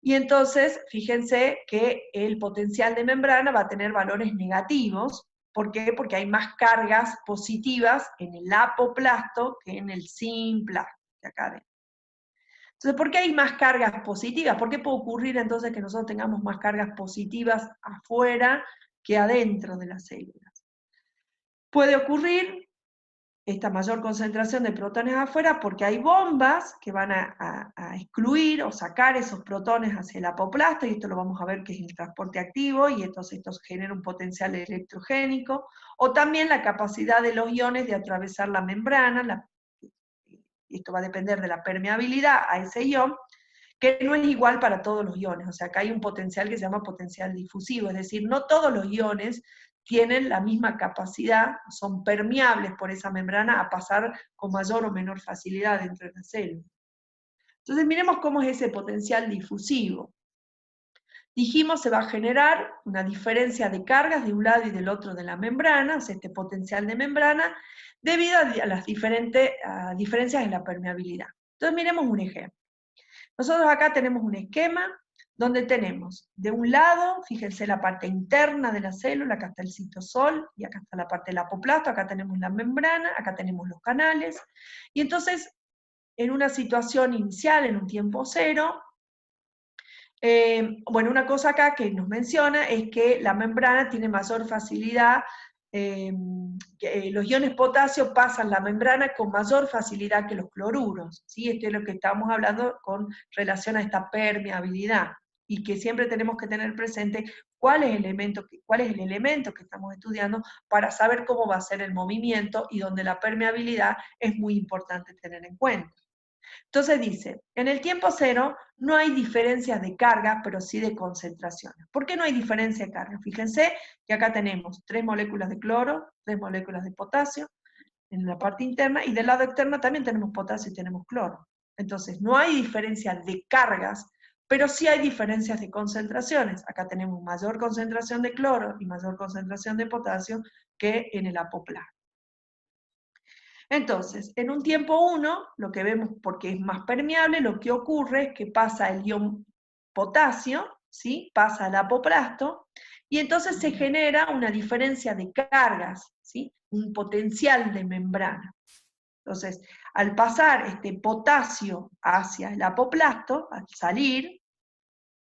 y entonces, fíjense que el potencial de membrana va a tener valores negativos. ¿Por qué? Porque hay más cargas positivas en el apoplasto que en el simplasto, que acá ven. Entonces, ¿por qué hay más cargas positivas? ¿Por qué puede ocurrir entonces que nosotros tengamos más cargas positivas afuera que adentro de las células? Puede ocurrir esta mayor concentración de protones afuera porque hay bombas que van a excluir o sacar esos protones hacia el apoplasto, y esto lo vamos a ver que es el transporte activo, y entonces esto genera un potencial electrogénico, o también la capacidad de los iones de atravesar la membrana, esto va a depender de la permeabilidad a ese ion, que no es igual para todos los iones. O sea, acá hay un potencial que se llama potencial difusivo, es decir, no todos los iones tienen la misma capacidad, son permeables por esa membrana a pasar con mayor o menor facilidad dentro de la célula. Entonces miremos cómo es ese potencial difusivo. dijimos se va a generar una diferencia de cargas de un lado y del otro de la membrana, o sea, este potencial de membrana, debido a las diferencias en la permeabilidad. Entonces miremos un ejemplo. Nosotros acá tenemos un esquema donde tenemos de un lado, fíjense la parte interna de la célula, acá está el citosol, y acá está la parte del apoplasto, acá tenemos la membrana, acá tenemos los canales, y entonces en una situación inicial, en un tiempo cero, bueno, una cosa acá que nos menciona es que la membrana tiene mayor facilidad, los iones potasio pasan la membrana con mayor facilidad que los cloruros, ¿sí? Esto es lo que estamos hablando con relación a esta permeabilidad, y que siempre tenemos que tener presente cuál es el elemento que estamos estudiando para saber cómo va a ser el movimiento, y donde la permeabilidad es muy importante tener en cuenta. Entonces dice, en el tiempo cero no hay diferencias de carga, pero sí de concentraciones. ¿Por qué no hay diferencia de carga? Fíjense que acá tenemos 3 moléculas de cloro, 3 moléculas de potasio en la parte interna, y del lado externo también tenemos potasio y tenemos cloro. Entonces no hay diferencia de cargas, pero sí hay diferencias de concentraciones. Acá tenemos mayor concentración de cloro y mayor concentración de potasio que en el apoplasto. Entonces, en un tiempo 1, lo que vemos, porque es más permeable, lo que ocurre es que pasa el ion potasio, ¿sí? Pasa al apoplasto, y entonces se genera una diferencia de cargas, ¿sí? Un potencial de membrana. Entonces, al pasar este potasio hacia el apoplasto, al salir,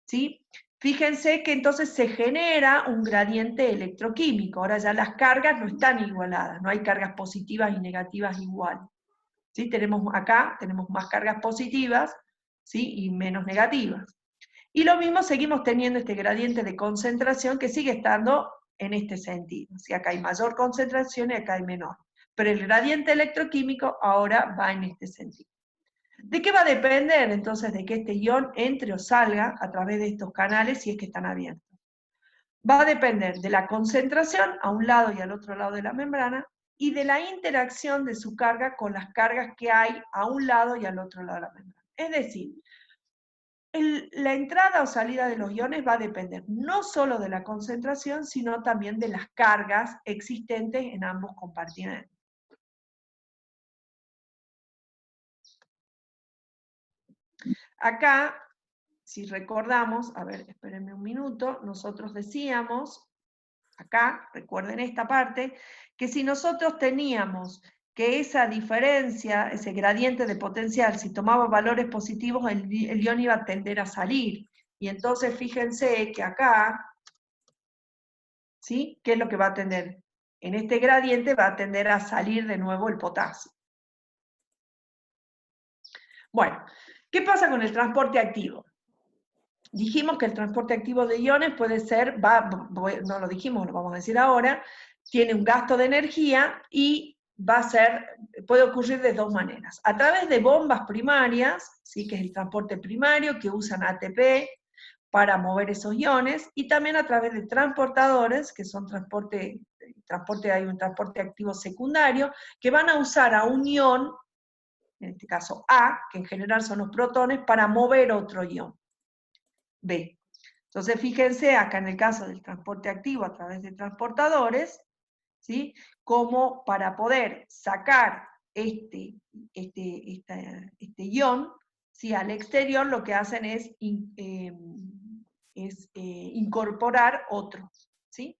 ¿sí? Fíjense que entonces se genera un gradiente electroquímico. Ahora ya las cargas no están igualadas, no hay cargas positivas y negativas igual. ¿Sí? Acá tenemos más cargas positivas, ¿sí? Y menos negativas. Y lo mismo seguimos teniendo este gradiente de concentración que sigue estando en este sentido. ¿Sí? Acá hay mayor concentración y acá hay menor. Pero el gradiente electroquímico ahora va en este sentido. ¿De qué va a depender entonces de que este ion entre o salga a través de estos canales si es que están abiertos? Va a depender de la concentración a un lado y al otro lado de la membrana, y de la interacción de su carga con las cargas que hay a un lado y al otro lado de la membrana. Es decir, la entrada o salida de los iones va a depender no solo de la concentración, sino también de las cargas existentes en ambos compartimentos. Acá, si recordamos, a ver, espérenme un minuto, nosotros decíamos, acá, recuerden esta parte, que si nosotros teníamos que esa diferencia, ese gradiente de potencial, si tomaba valores positivos, el ion iba a tender a salir. Y entonces fíjense que acá, ¿sí? ¿Qué es lo que va a tender? En este gradiente va a tender a salir de nuevo el potasio. Bueno, ¿qué pasa con el transporte activo? Dijimos que el transporte activo de iones puede ser, no lo dijimos, lo vamos a decir ahora, tiene un gasto de energía y puede ocurrir de dos maneras. A través de bombas primarias, ¿sí? Que es el transporte primario, que usan ATP para mover esos iones, y también a través de transportadores, que son hay un transporte activo secundario, que van a usar a un ion, en este caso A, que en general son los protones, para mover otro ion, B. Entonces, fíjense acá en el caso del transporte activo a través de transportadores, ¿sí? Como para poder sacar este ion, ¿sí? Al exterior, lo que hacen es incorporar otro, ¿sí?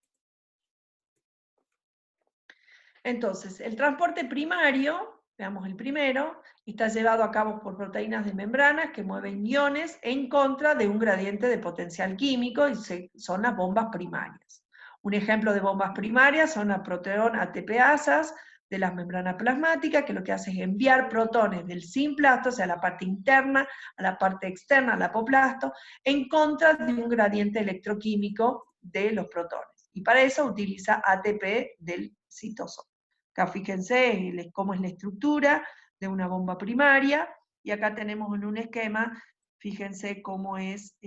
Entonces, el transporte primario, veamos el primero, está llevado a cabo por proteínas de membranas que mueven iones en contra de un gradiente de potencial químico, y son las bombas primarias. Un ejemplo de bombas primarias son las proteón ATPasas de las membranas plasmáticas, que lo que hace es enviar protones del simplasto, o sea, la parte interna, a la parte externa, al apoplasto, en contra de un gradiente electroquímico de los protones. Y para eso utiliza ATP del citosol. Acá fíjense cómo es la estructura de una bomba primaria, y acá tenemos en un esquema, fíjense cómo es,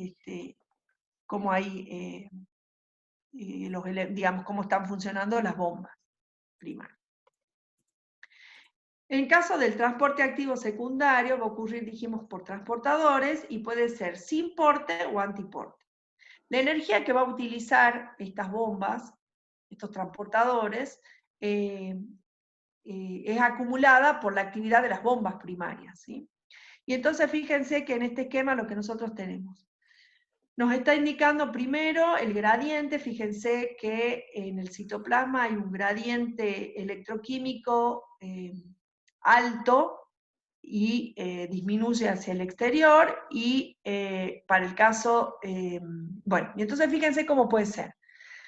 cómo hay, digamos, cómo están funcionando las bombas primarias. En caso del transporte activo secundario, va a ocurrir, dijimos, por transportadores, y puede ser sin porte o antiporte. La energía que va a utilizar estas bombas, estos transportadores, es acumulada por la actividad de las bombas primarias, ¿sí? Y entonces fíjense que en este esquema lo que nosotros tenemos, nos está indicando primero el gradiente. Fíjense que en el citoplasma hay un gradiente electroquímico alto y disminuye hacia el exterior, y para el caso, bueno, y entonces fíjense cómo puede ser.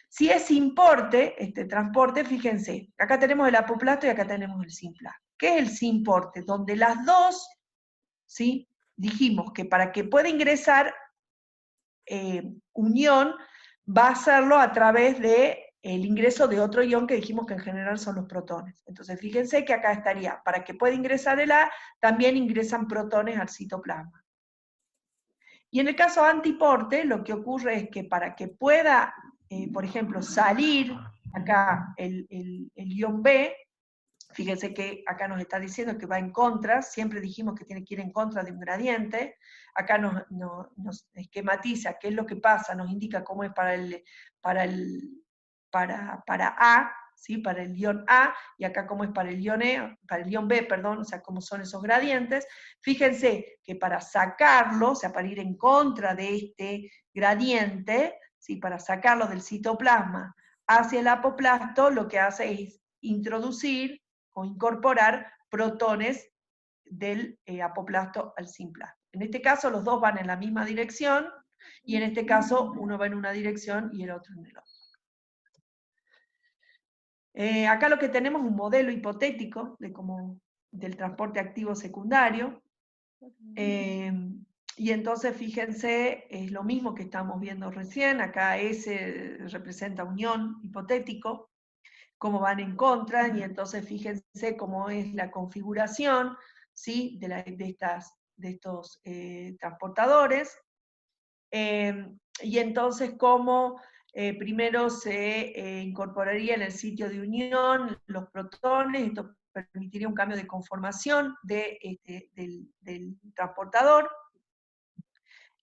Si es sin porte, este transporte, fíjense, acá tenemos el apoplasto y acá tenemos el simplasto. ¿Qué es el sin porte? Donde las dos, ¿sí? Dijimos que para que pueda ingresar unión, va a hacerlo a través de el ingreso de otro ion que dijimos que en general son los protones. Entonces fíjense que acá estaría, para que pueda ingresar el A, también ingresan protones al citoplasma. Y en el caso antiporte, lo que ocurre es que para que pueda, por ejemplo, salir acá el ion B, fíjense que acá nos está diciendo que va en contra, siempre dijimos que tiene que ir en contra de un gradiente, acá nos esquematiza qué es lo que pasa, nos indica cómo es para A, ¿sí? Para el ion A, y acá cómo es para el ion B, perdón, o sea, cómo son esos gradientes. Fíjense que para sacarlo, o sea, para ir en contra de este gradiente, ¿sí? Para sacarlo del citoplasma hacia el apoplasto, lo que hace es introducir o incorporar protones del apoplasto al simplasto. En este caso los dos van en la misma dirección, y en este caso uno va en una dirección y el otro en el otro. Acá lo que tenemos es un modelo hipotético del transporte activo secundario, y entonces fíjense, es lo mismo que estamos viendo recién. Acá S representa unión hipotético, cómo van en contra, y entonces fíjense cómo es la configuración, ¿sí? de estos transportadores, y entonces cómo primero se incorporaría en el sitio de unión los protones. Esto permitiría un cambio de conformación del transportador,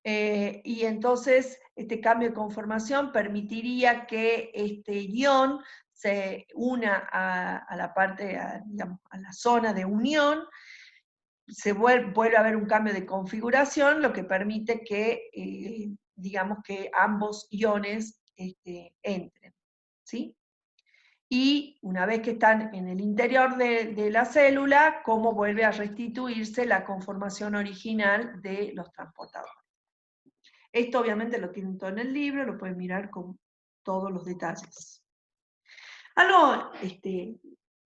y entonces este cambio de conformación permitiría que este ion se una a la parte, digamos, a la zona de unión, se vuelve a haber un cambio de configuración, lo que permite que, digamos, que ambos iones entren, ¿sí? Y una vez que están en el interior de la célula, cómo vuelve a restituirse la conformación original de los transportadores. Esto obviamente lo tienen todo en el libro, lo pueden mirar con todos los detalles. Algo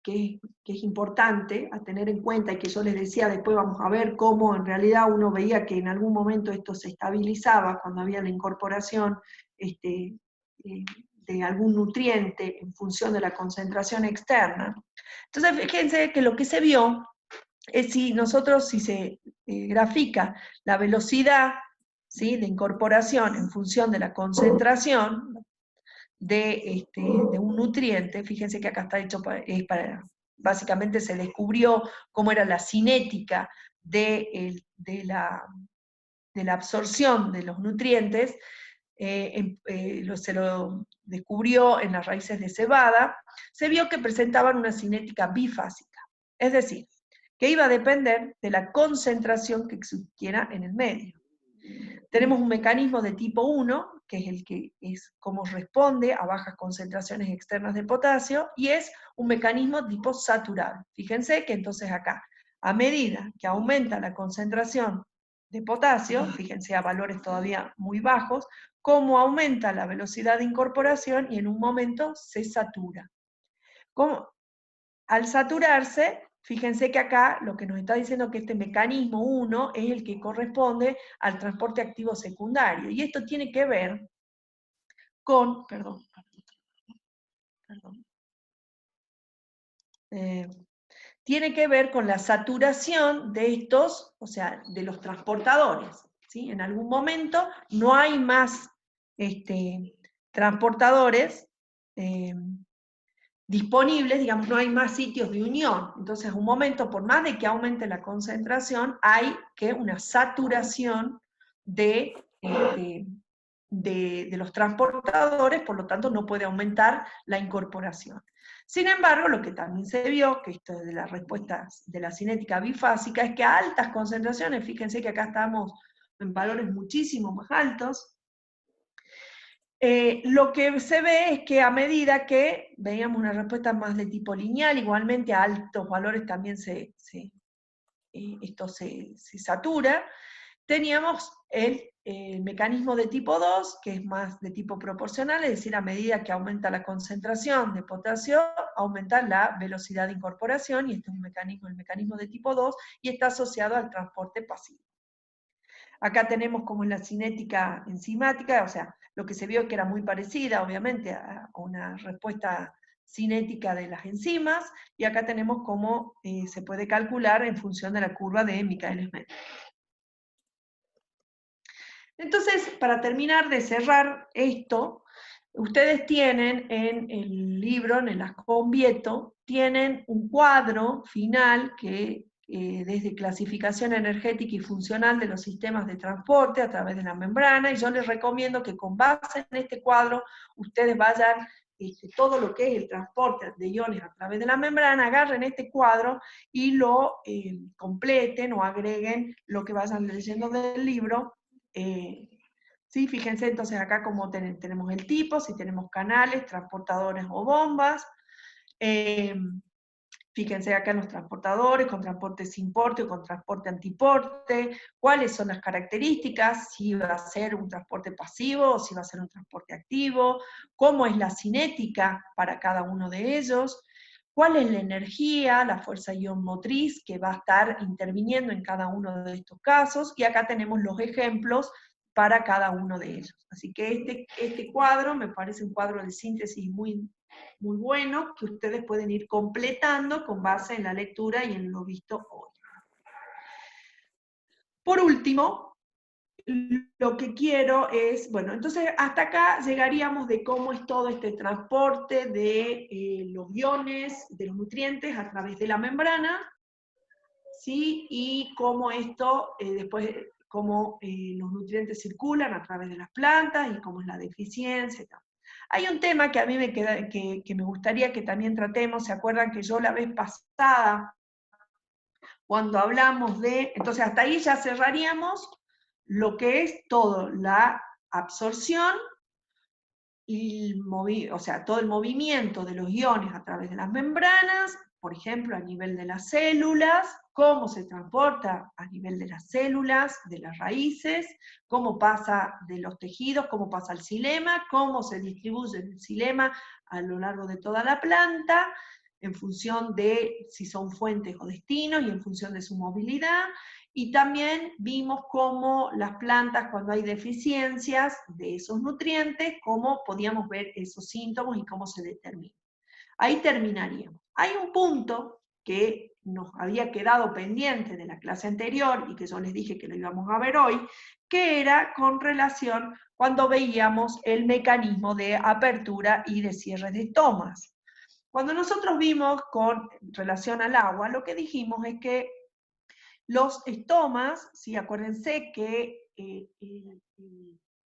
que es importante a tener en cuenta, y que yo les decía, después vamos a ver cómo en realidad uno veía que en algún momento esto se estabilizaba cuando había la incorporación de algún nutriente en función de la concentración externa. Entonces fíjense que lo que se vio es si se grafica la velocidad, ¿sí? de incorporación en función de la concentración de un nutriente. Fíjense que acá está hecho básicamente se descubrió cómo era la cinética de la absorción de los nutrientes. Se lo descubrió en las raíces de cebada. Se vio que presentaban una cinética bifásica, es decir, que iba a depender de la concentración que existiera en el medio. Tenemos un mecanismo de tipo 1, que es el que es cómo responde a bajas concentraciones externas de potasio, y es un mecanismo tipo saturado. Fíjense que entonces acá, a medida que aumenta la concentración de potasio, fíjense a valores todavía muy bajos, cómo aumenta la velocidad de incorporación y en un momento se satura. Al saturarse, fíjense que acá lo que nos está diciendo que este mecanismo 1 es el que corresponde al transporte activo secundario. Y esto tiene que ver con, tiene que ver con la saturación de estos, o sea, de los transportadores, ¿sí? En algún momento no hay más transportadores disponibles, digamos, no hay más sitios de unión. Entonces, un momento, por más de que aumente la concentración, hay que una saturación de de los transportadores, por lo tanto no puede aumentar la incorporación. Sin embargo, lo que también se vio, que esto es de las respuestas de la cinética bifásica, es que a altas concentraciones, fíjense que acá estamos en valores muchísimo más altos, lo que se ve es que a medida que veíamos una respuesta más de tipo lineal, igualmente a altos valores también esto se satura, teníamos el mecanismo de tipo 2, que es más de tipo proporcional, es decir, a medida que aumenta la concentración de potasio, aumenta la velocidad de incorporación, y este es un mecanismo, el mecanismo de tipo 2, y está asociado al transporte pasivo. Acá tenemos como en la cinética enzimática, o sea, lo que se vio que era muy parecida, obviamente, a una respuesta cinética de las enzimas, y acá tenemos cómo se puede calcular en función de la curva de Michaelis-Menten. Entonces, para terminar de cerrar esto, ustedes tienen en el libro, en el Ascón Vieto, tienen un cuadro final que desde clasificación energética y funcional de los sistemas de transporte a través de la membrana, y yo les recomiendo que con base en este cuadro ustedes vayan todo lo que es el transporte de iones a través de la membrana, agarren este cuadro y lo completen o agreguen lo que vayan leyendo del libro. Sí, fíjense entonces acá como tenemos el tipo, si tenemos canales, transportadores o bombas. Fíjense acá en los transportadores, con transporte sin porte o con transporte antiporte, cuáles son las características, si va a ser un transporte pasivo o si va a ser un transporte activo, cómo es la cinética para cada uno de ellos, cuál es la energía, la fuerza ion motriz que va a estar interviniendo en cada uno de estos casos, y acá tenemos los ejemplos para cada uno de ellos. Así que este cuadro me parece un cuadro de síntesis muy bueno, que ustedes pueden ir completando con base en la lectura y en lo visto hoy. Por último, lo que quiero es, bueno, entonces hasta acá llegaríamos de cómo es todo este transporte de los iones, de los nutrientes a través de la membrana, ¿sí? Y cómo esto, después, cómo los nutrientes circulan a través de las plantas y cómo es la deficiencia y tal. Hay un tema que a mí que me gustaría que también tratemos. ¿Se acuerdan que yo la vez pasada, cuando hablamos de, entonces hasta ahí ya cerraríamos lo que es todo, la absorción y o sea, todo el movimiento de los iones a través de las membranas, por ejemplo, a nivel de las células, cómo se transporta a nivel de las células, de las raíces, cómo pasa de los tejidos, cómo pasa al xilema, cómo se distribuye el xilema a lo largo de toda la planta, en función de si son fuentes o destinos y en función de su movilidad. Y también vimos cómo las plantas, cuando hay deficiencias de esos nutrientes, cómo podíamos ver esos síntomas y cómo se determinan. Ahí terminaríamos. Hay un punto que nos había quedado pendiente de la clase anterior y que yo les dije que lo íbamos a ver hoy, que era con relación cuando veíamos el mecanismo de apertura y de cierre de estomas. Cuando nosotros vimos con relación al agua, lo que dijimos es que los estomas, ¿sí? Acuérdense que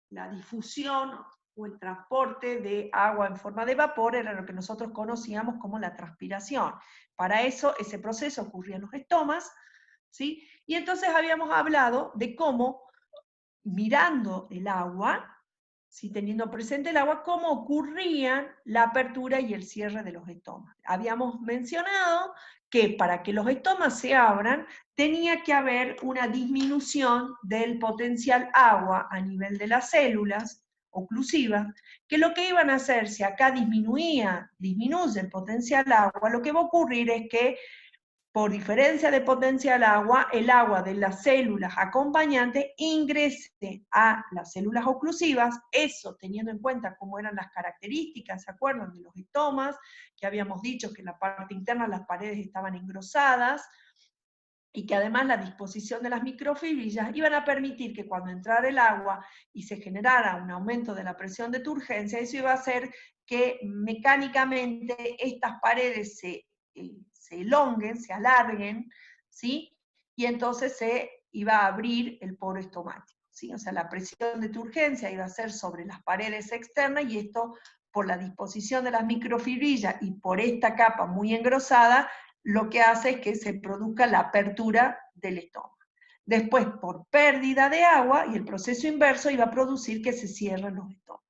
la difusión o el transporte de agua en forma de vapor era lo que nosotros conocíamos como la transpiración. Para eso, ese proceso ocurría en los estomas, ¿sí? Y entonces habíamos hablado de cómo, mirando el agua, ¿sí? Teniendo presente el agua, cómo ocurrían la apertura y el cierre de los estomas. Habíamos mencionado que para que los estomas se abran, tenía que haber una disminución del potencial agua a nivel de las células oclusivas, que lo que iban a hacer, si acá disminuye el potencial agua, lo que va a ocurrir es que por diferencia de potencial agua, el agua de las células acompañantes ingrese a las células oclusivas, eso teniendo en cuenta cómo eran las características, ¿se acuerdan? De los estomas, que habíamos dicho que en la parte interna las paredes estaban engrosadas, y que además la disposición de las microfibrillas iban a permitir que cuando entrara el agua y se generara un aumento de la presión de turgencia, eso iba a hacer que mecánicamente estas paredes se elonguen, se alarguen, ¿sí? Y entonces se iba a abrir el poro estomático. ¿sí? O sea, la presión de turgencia iba a ser sobre las paredes externas y esto, por la disposición de las microfibrillas y por esta capa muy engrosada, lo que hace es que se produzca la apertura del estómago. Después, por pérdida de agua, y el proceso inverso iba a producir que se cierren los estómagos.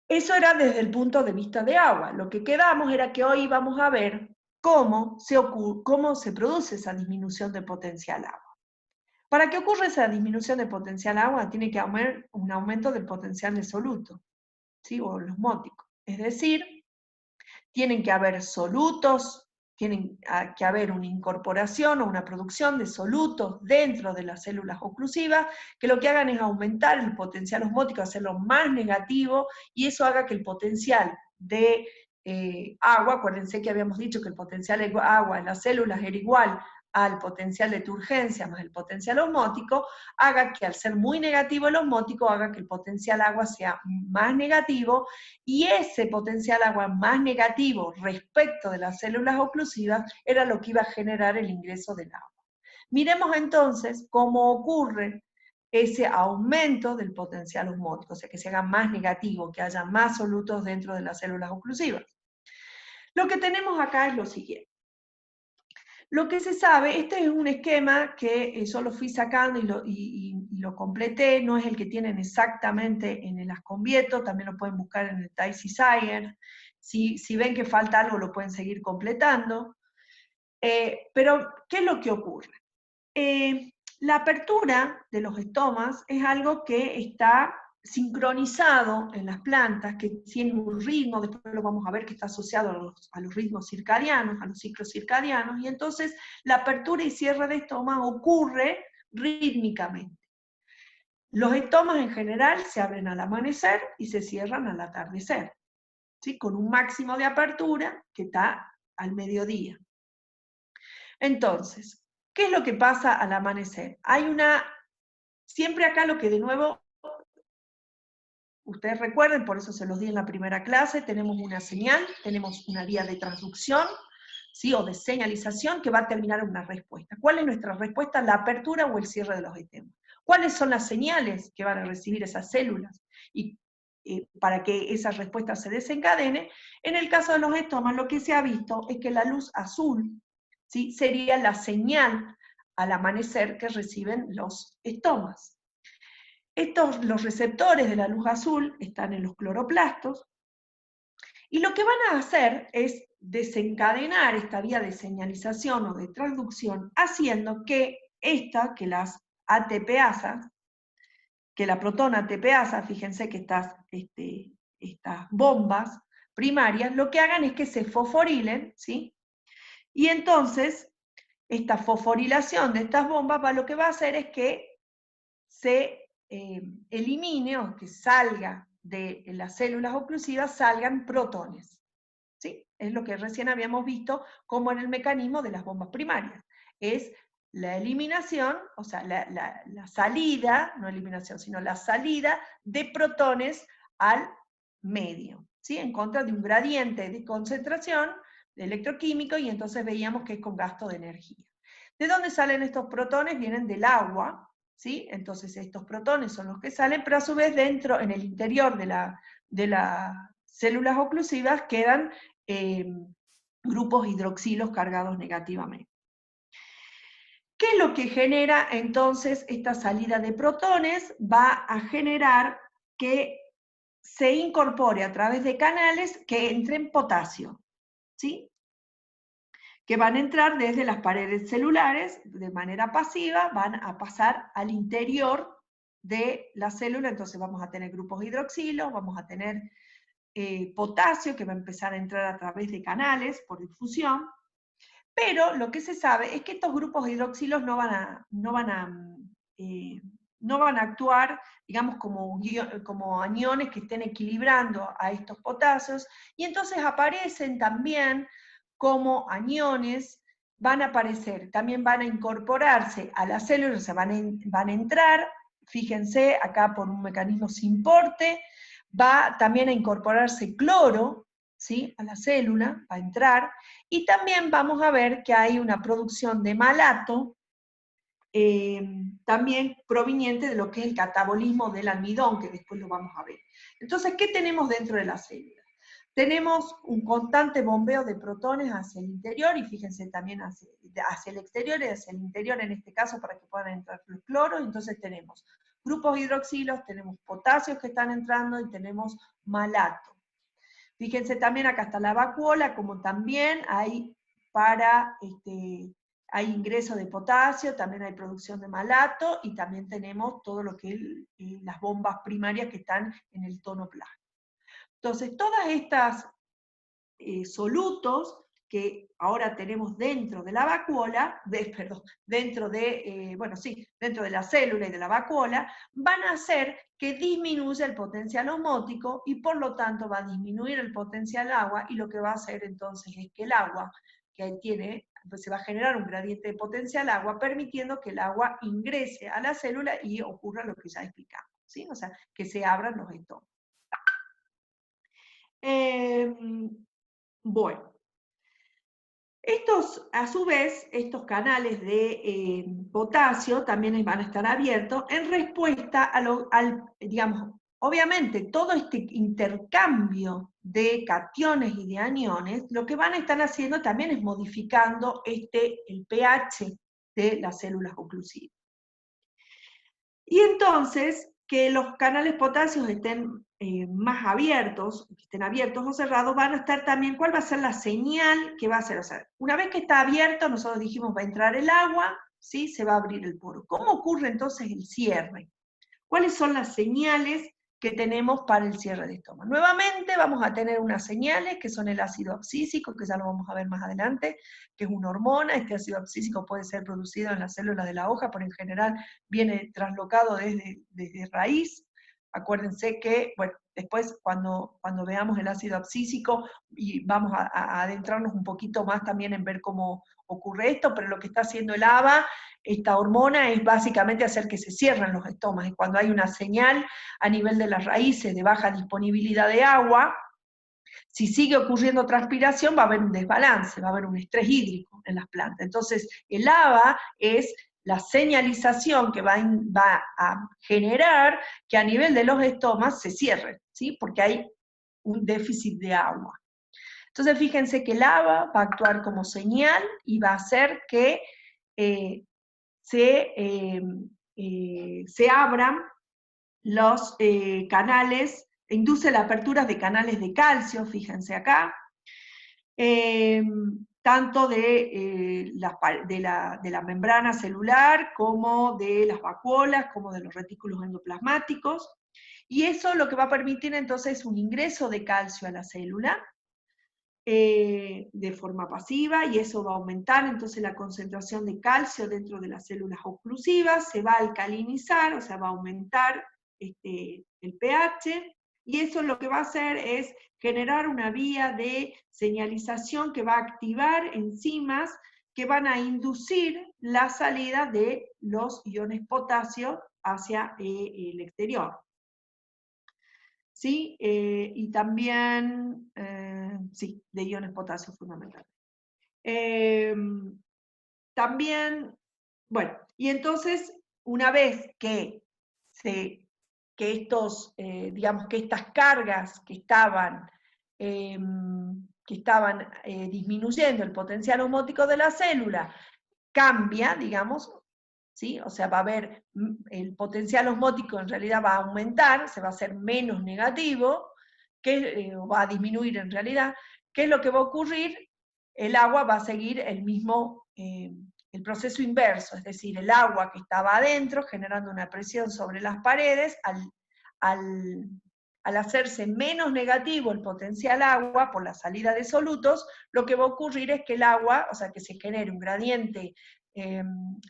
Eso era desde el punto de vista de agua. Lo que quedamos era que hoy vamos a ver cómo se produce esa disminución de potencial agua. Para que ocurra esa disminución de potencial agua, tiene que haber un aumento del potencial de soluto, ¿sí? O los osmótico. Es decir, tienen que haber solutos, tienen que haber una incorporación o una producción de solutos dentro de las células oclusivas, que lo que hagan es aumentar el potencial osmótico, hacerlo más negativo, y eso haga que el potencial de agua, acuérdense que habíamos dicho que el potencial de agua en las células era igual al potencial de turgencia más el potencial osmótico, haga que al ser muy negativo el osmótico, haga que el potencial agua sea más negativo, y ese potencial agua más negativo respecto de las células oclusivas era lo que iba a generar el ingreso del agua. Miremos entonces cómo ocurre ese aumento del potencial osmótico, o sea, que se haga más negativo, que haya más solutos dentro de las células oclusivas. Lo que tenemos acá es lo siguiente. Lo que se sabe, este es un esquema que yo lo fui sacando y lo completé, no es el que tienen exactamente en el Asconvieto, también lo pueden buscar en el Tyson Science. Si ven que falta algo, lo pueden seguir completando. Pero, ¿qué es lo que ocurre? La apertura de los estomas es algo que está sincronizado en las plantas, que tiene un ritmo, después lo vamos a ver que está asociado a los ritmos circadianos, a los ciclos circadianos, y entonces la apertura y cierre de estomas ocurre rítmicamente. Los estomas en general se abren al amanecer y se cierran al atardecer, ¿sí? Con un máximo de apertura que está al mediodía. Entonces, ¿qué es lo que pasa al amanecer? Siempre acá lo que de nuevo, ustedes recuerden, por eso se los di en la primera clase, tenemos una señal, tenemos una vía de transducción, ¿sí? O de señalización que va a terminar en una respuesta. ¿Cuál es nuestra respuesta? La apertura o el cierre de los estomas. ¿Cuáles son las señales que van a recibir esas células? Y para que esa respuesta se desencadene, en el caso de los estomas lo que se ha visto es que la luz azul, ¿sí? Sería la señal al amanecer que reciben los estomas. Los receptores de la luz azul están en los cloroplastos, y lo que van a hacer es desencadenar esta vía de señalización o de transducción, haciendo que las ATPasas, que la protona ATPasa, fíjense que estas bombas primarias, lo que hagan es que se fosforilen, ¿sí? Y entonces, esta fosforilación de estas bombas lo que va a hacer es que se elimine o que salga de las células oclusivas, salgan protones. ¿Sí? Es lo que recién habíamos visto como en el mecanismo de las bombas primarias. Es la eliminación, o sea, la salida, no eliminación, sino la salida de protones al medio, ¿sí? En contra de un gradiente de concentración electroquímico, y entonces veíamos que es con gasto de energía. ¿De dónde salen estos protones? Vienen del agua, ¿sí? Entonces estos protones son los que salen, pero a su vez dentro, en el interior de las células oclusivas, quedan grupos hidroxilos cargados negativamente. ¿Qué es lo que genera entonces esta salida de protones? Va a generar que se incorpore a través de canales que entren potasio, ¿sí? Que van a entrar desde las paredes celulares de manera pasiva, van a pasar al interior de la célula, entonces vamos a tener grupos hidroxilos, vamos a tener potasio que va a empezar a entrar a través de canales por difusión, pero lo que se sabe es que estos grupos hidroxilos no van a actuar, digamos, como aniones que estén equilibrando a estos potasios, y entonces aparecen también como aniones, van a aparecer, también van a incorporarse a las células, o sea, van a entrar, fíjense, acá por un mecanismo sin porte, va también a incorporarse cloro, ¿sí? A la célula, va a entrar, y también vamos a ver que hay una producción de malato también proveniente de lo que es el catabolismo del almidón, que después lo vamos a ver. Entonces, ¿qué tenemos dentro de la célula? Tenemos un constante bombeo de protones hacia el interior, y fíjense también hacia el exterior y hacia el interior, en este caso, para que puedan entrar los cloros. Entonces tenemos grupos hidroxilos, tenemos potasios que están entrando, y tenemos malato. Fíjense también, acá está la vacuola, como también hay hay ingreso de potasio, también hay producción de malato, y también tenemos todo lo que es las bombas primarias que están en el tono plasma. Entonces, todas estas solutos que ahora tenemos dentro de la vacuola, dentro de la célula y de la vacuola, van a hacer que disminuya el potencial osmótico, y por lo tanto va a disminuir el potencial agua, y lo que va a hacer entonces es que el agua que tiene, pues se va a generar un gradiente de potencial agua, permitiendo que el agua ingrese a la célula y ocurra lo que ya explicamos, ¿sí? O sea, que se abran los estómagos. Bueno, a su vez, estos canales de potasio también van a estar abiertos en respuesta digamos, obviamente, todo este intercambio de cationes y de aniones, lo que van a estar haciendo también es modificando el pH de las células oclusivas. Y entonces, que los canales potasios estén más abiertos, que estén abiertos o cerrados, van a estar también, ¿cuál va a ser la señal que va a hacer? O sea, una vez que está abierto, nosotros dijimos va a entrar el agua, ¿sí? Se va a abrir el poro. ¿Cómo ocurre entonces el cierre? ¿Cuáles son las señales que tenemos para el cierre de estómago? Nuevamente vamos a tener unas señales que son el ácido abscísico, que ya lo vamos a ver más adelante, que es una hormona. Este ácido abscísico puede ser producido en las células de la hoja, pero en general viene traslocado desde raíz. Acuérdense que, bueno, después cuando veamos el ácido abscísico, y vamos a adentrarnos un poquito más también en ver cómo ocurre esto, pero lo que está haciendo el ABA, esta hormona, es básicamente hacer que se cierren los estomas, y cuando hay una señal a nivel de las raíces de baja disponibilidad de agua, si sigue ocurriendo transpiración, va a haber un desbalance, va a haber un estrés hídrico en las plantas. Entonces, el ABA es la señalización que va a generar que a nivel de los estomas se cierren, ¿sí? Porque hay un déficit de agua. Entonces, fíjense que el ABA va a actuar como señal y va a hacer que se abran los canales, induce la apertura de canales de calcio, fíjense acá, tanto de la membrana celular, como de las vacuolas, como de los retículos endoplasmáticos, y eso lo que va a permitir entonces un ingreso de calcio a la célula, de forma pasiva, y eso va a aumentar entonces la concentración de calcio dentro de las células oclusivas, se va a alcalinizar, o sea, va a aumentar el pH, y eso lo que va a hacer es generar una vía de señalización que va a activar enzimas que van a inducir la salida de los iones potasio hacia el exterior. ¿Sí? Y también, sí, de iones potasio fundamentalmente. También, bueno, y entonces, una vez que digamos, que estas cargas que estaban disminuyendo el potencial osmótico de la célula, cambia, digamos, ¿sí? O sea, va a haber, el potencial osmótico en realidad va a aumentar, se va a hacer menos negativo, va a disminuir en realidad. ¿Qué es lo que va a ocurrir? El agua va a seguir el proceso inverso, es decir, el agua que estaba adentro generando una presión sobre las paredes, al hacerse menos negativo el potencial agua por la salida de solutos, lo que va a ocurrir es que el agua, o sea, que se genere un gradiente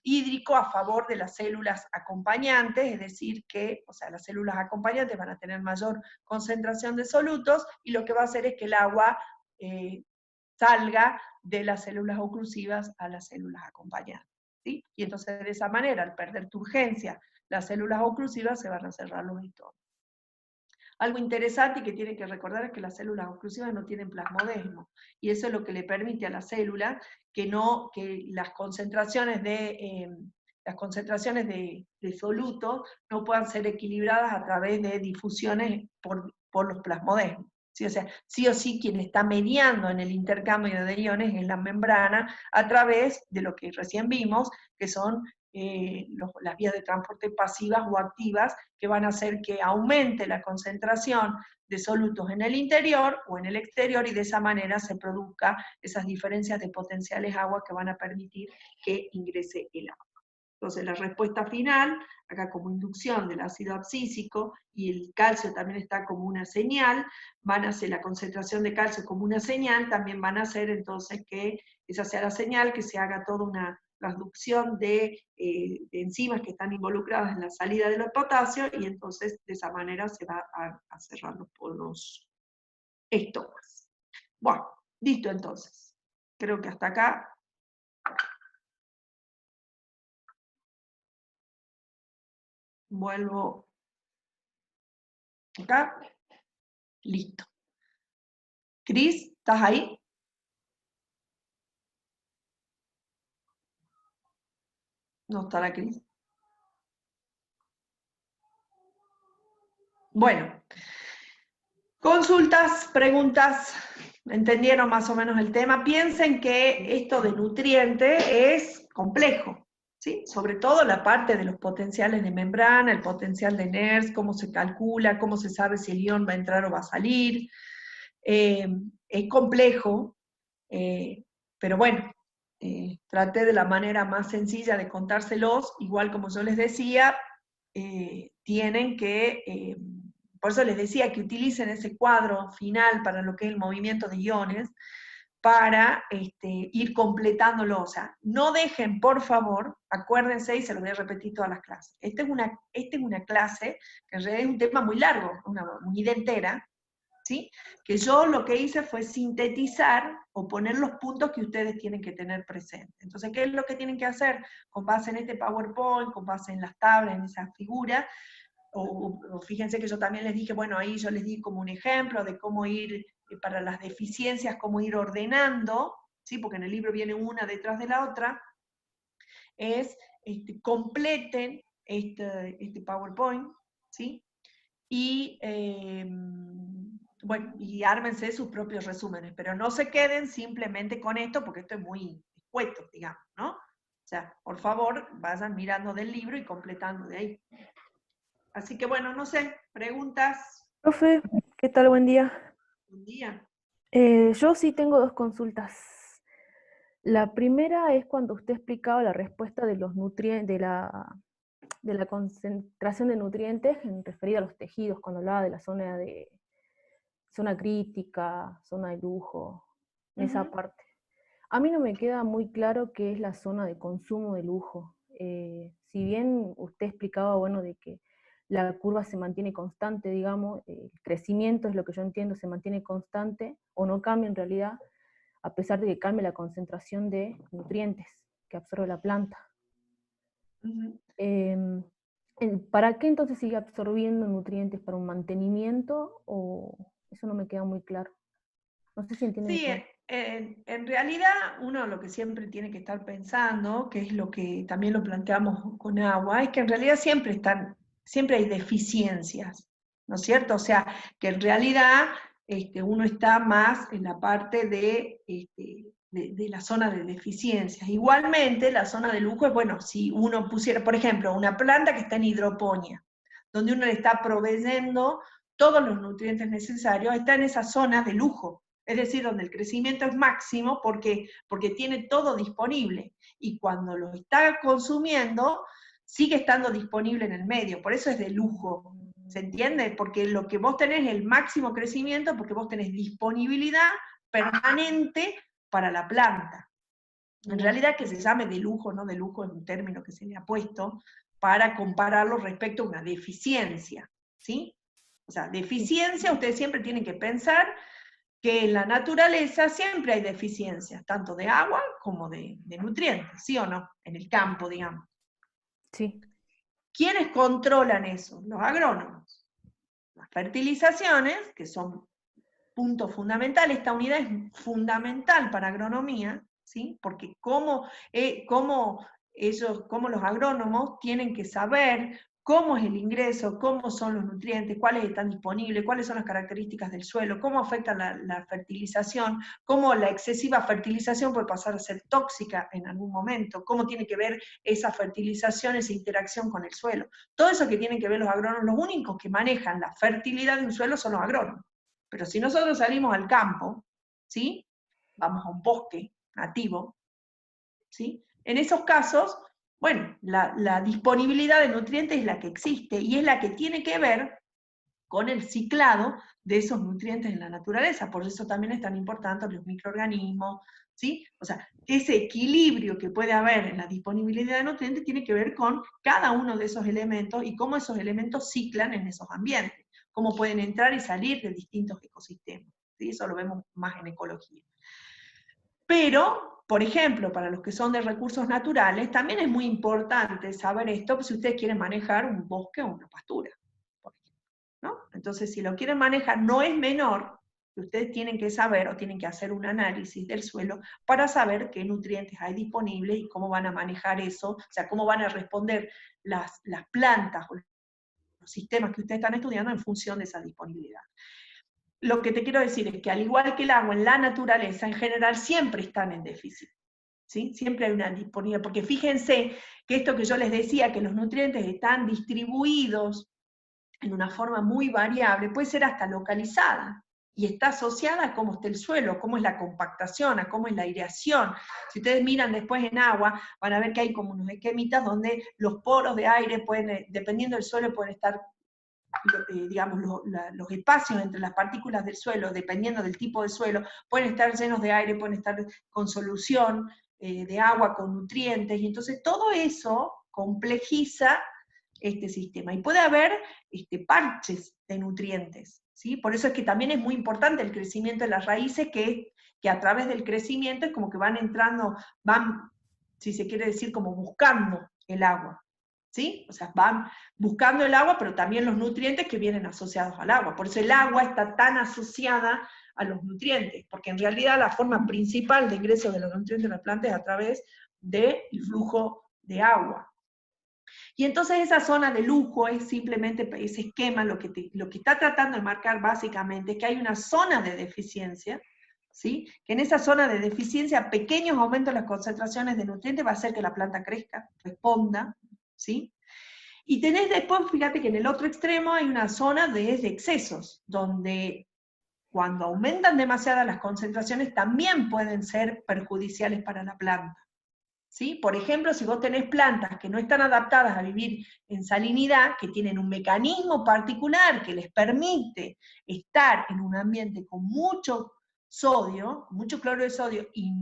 hídrico a favor de las células acompañantes, es decir, que, o sea, las células acompañantes van a tener mayor concentración de solutos, y lo que va a hacer es que el agua salga de las células oclusivas a las células acompañantes, ¿sí? Y entonces de esa manera, al perder turgencia las células oclusivas, se van a cerrar los estómagos. Algo interesante y que tienen que recordar es que las células oclusivas no tienen plasmodesmo, y eso es lo que le permite a la célula que las concentraciones de las concentraciones de solutos no puedan ser equilibradas a través de difusiones por los plasmodesmos. ¿Sí? O sea, sí o sí quien está mediando en el intercambio de iones es la membrana a través de lo que recién vimos, que son las vías de transporte pasivas o activas, que van a hacer que aumente la concentración de solutos en el interior o en el exterior, y de esa manera se produzca esas diferencias de potenciales agua que van a permitir que ingrese el agua. Entonces la respuesta final, acá como inducción del ácido abscísico, y el calcio también está como una señal, van a ser la concentración de calcio como una señal, también van a hacer entonces que esa sea la señal, que se haga toda una transducción de enzimas que están involucradas en la salida de los potasios, y entonces de esa manera se va a cerrar los estomas. Bueno, listo entonces. Creo que hasta acá. Vuelvo acá. Listo. Cris, ¿estás ahí? No está la Cris. Bueno, consultas, preguntas, ¿entendieron más o menos el tema? Piensen que esto de nutriente es complejo, ¿sí? Sobre todo la parte de los potenciales de membrana, el potencial de NERS, cómo se calcula, cómo se sabe si el ion va a entrar o va a salir. Es complejo, pero bueno, traté de la manera más sencilla de contárselos, igual como yo les decía, tienen que, por eso les decía que utilicen ese cuadro final para lo que es el movimiento de iones, para ir completándolo. O sea, no dejen, por favor, acuérdense, y se lo voy a repetir todas las clases, esta es una clase que en realidad es un tema muy largo, una unidad entera, ¿sí? Que yo lo que hice fue sintetizar o poner los puntos que ustedes tienen que tener presentes. Entonces, ¿qué es lo que tienen que hacer? Con base en este PowerPoint, con base en las tablas, en esas figuras, o fíjense que yo también les dije, bueno, ahí yo les di como un ejemplo de cómo ir, para las deficiencias, cómo ir ordenando, ¿sí? Porque en el libro viene una detrás de la otra, es completen este PowerPoint, ¿sí? Y bueno, y ármense sus propios resúmenes, pero no se queden simplemente con esto, porque esto es muy escueto, digamos, ¿no? O sea, por favor, vayan mirando del libro y completando de ahí. Así que bueno, no sé, preguntas. Profe, ¿qué tal? Buen día. Un día. Yo sí tengo dos consultas. La primera es cuando usted explicaba la respuesta de los nutrientes, de la concentración de nutrientes en referida a los tejidos, cuando hablaba de la zona crítica, zona de lujo, en esa parte. A mí no me queda muy claro qué es la zona de consumo de lujo. Si bien usted explicaba, bueno, de que la curva se mantiene constante, digamos, el crecimiento es lo que yo entiendo, se mantiene constante, o no cambia en realidad, a pesar de que cambie la concentración de nutrientes que absorbe la planta. ¿Para qué entonces sigue absorbiendo nutrientes? ¿Para un mantenimiento? ¿O eso no me queda muy claro? No sé si entiende mi Sí, pregunta. en realidad uno lo que siempre tiene que estar pensando, que es lo que también lo planteamos con agua, es que en realidad siempre hay deficiencias, ¿no es cierto? O sea, que en realidad uno está más en la parte de la zona de deficiencias. Igualmente, la zona de lujo es, bueno, si uno pusiera, por ejemplo, una planta que está en hidroponía, donde uno le está proveyendo todos los nutrientes necesarios, está en esa zona de lujo. Es decir, donde el crecimiento es máximo porque tiene todo disponible. Y cuando lo está consumiendo, sigue estando disponible en el medio. Por eso es de lujo. ¿Se entiende? Porque lo que vos tenés es el máximo crecimiento, porque vos tenés disponibilidad permanente para la planta. En realidad que se llame de lujo, no de lujo es un término que se le ha puesto para compararlo respecto a una deficiencia. ¿Sí? O sea, deficiencia, ustedes siempre tienen que pensar que en la naturaleza siempre hay deficiencias, tanto de agua como de nutrientes, ¿sí o no? En el campo, digamos. Sí. ¿Quiénes controlan eso? Los agrónomos. Las fertilizaciones, que son puntos fundamentales, esta unidad es fundamental para agronomía, ¿sí? Porque cómo cómo los agrónomos tienen que saber cómo es el ingreso, cómo son los nutrientes, cuáles están disponibles, cuáles son las características del suelo, cómo afecta la fertilización, cómo la excesiva fertilización puede pasar a ser tóxica en algún momento, cómo tiene que ver esa fertilización, esa interacción con el suelo. Todo eso que tienen que ver los agrónomos, los únicos que manejan la fertilidad de un suelo son los agrónomos. Pero si nosotros salimos al campo, ¿sí? Vamos a un bosque nativo, ¿sí? En esos casos, bueno, la disponibilidad de nutrientes es la que existe y es la que tiene que ver con el ciclado de esos nutrientes en la naturaleza. Por eso también es tan importante los microorganismos, ¿sí? O sea, ese equilibrio que puede haber en la disponibilidad de nutrientes tiene que ver con cada uno de esos elementos y cómo esos elementos ciclan en esos ambientes, cómo pueden entrar y salir de distintos ecosistemas, ¿sí? Eso lo vemos más en ecología. Pero, por ejemplo, para los que son de recursos naturales, también es muy importante saber esto si ustedes quieren manejar un bosque o una pastura, por ejemplo, ¿no? Entonces, si lo quieren manejar, no es menor que ustedes tienen que saber o tienen que hacer un análisis del suelo para saber qué nutrientes hay disponibles y cómo van a manejar eso, o sea, cómo van a responder las plantas o los sistemas que ustedes están estudiando en función de esa disponibilidad. Lo que te quiero decir es que al igual que el agua en la naturaleza, en general siempre están en déficit, ¿sí? Siempre hay una disponibilidad, porque fíjense que esto que yo les decía, que los nutrientes están distribuidos en una forma muy variable, puede ser hasta localizada, y está asociada a cómo está el suelo, cómo es la compactación, a cómo es la aireación. Si ustedes miran después en agua, van a ver que hay como unos esquemitas donde los poros de aire pueden, dependiendo del suelo, pueden estar digamos, los espacios entre las partículas del suelo, dependiendo del tipo de suelo, pueden estar llenos de aire, pueden estar con solución de agua, con nutrientes, y entonces todo eso complejiza este sistema. Y puede haber parches de nutrientes, ¿sí? Por eso es que también es muy importante el crecimiento de las raíces, que a través del crecimiento es como que van entrando, van, si se quiere decir, como buscando el agua. ¿Sí? O sea, van buscando el agua, pero también los nutrientes que vienen asociados al agua. Por eso el agua está tan asociada a los nutrientes, porque en realidad la forma principal de ingreso de los nutrientes en las plantas es a través del flujo de agua. Y entonces esa zona de lujo es simplemente ese esquema, lo que está tratando de marcar básicamente es que hay una zona de deficiencia, ¿sí? Que en esa zona de deficiencia pequeños aumentos en las concentraciones de nutrientes va a hacer que la planta crezca, responda, ¿sí? Y tenés después, fíjate que en el otro extremo hay una zona de excesos, donde cuando aumentan demasiadas las concentraciones también pueden ser perjudiciales para la planta. ¿Sí? Por ejemplo, si vos tenés plantas que no están adaptadas a vivir en salinidad, que tienen un mecanismo particular que les permite estar en un ambiente con mucho sodio, mucho cloro de sodio, y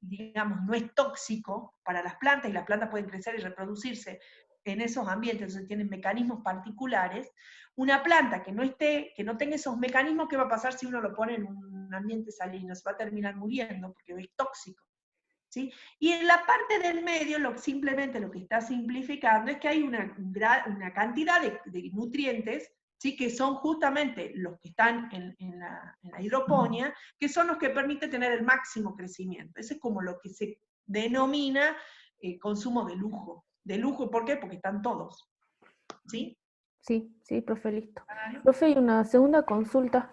digamos, no es tóxico para las plantas, y las plantas pueden crecer y reproducirse en esos ambientes, entonces tienen mecanismos particulares. Una planta que no tenga esos mecanismos, ¿qué va a pasar si uno lo pone en un ambiente salino? Se va a terminar muriendo porque es tóxico. ¿Sí? Y en la parte del medio, simplemente lo que está simplificando es que hay una cantidad de nutrientes, ¿sí? Que son justamente los que están en la hidroponía, que son los que permiten tener el máximo crecimiento. Eso es como lo que se denomina consumo de lujo. De lujo, ¿por qué? Porque están todos. ¿Sí? Sí, profe, listo. Profe, y una segunda consulta.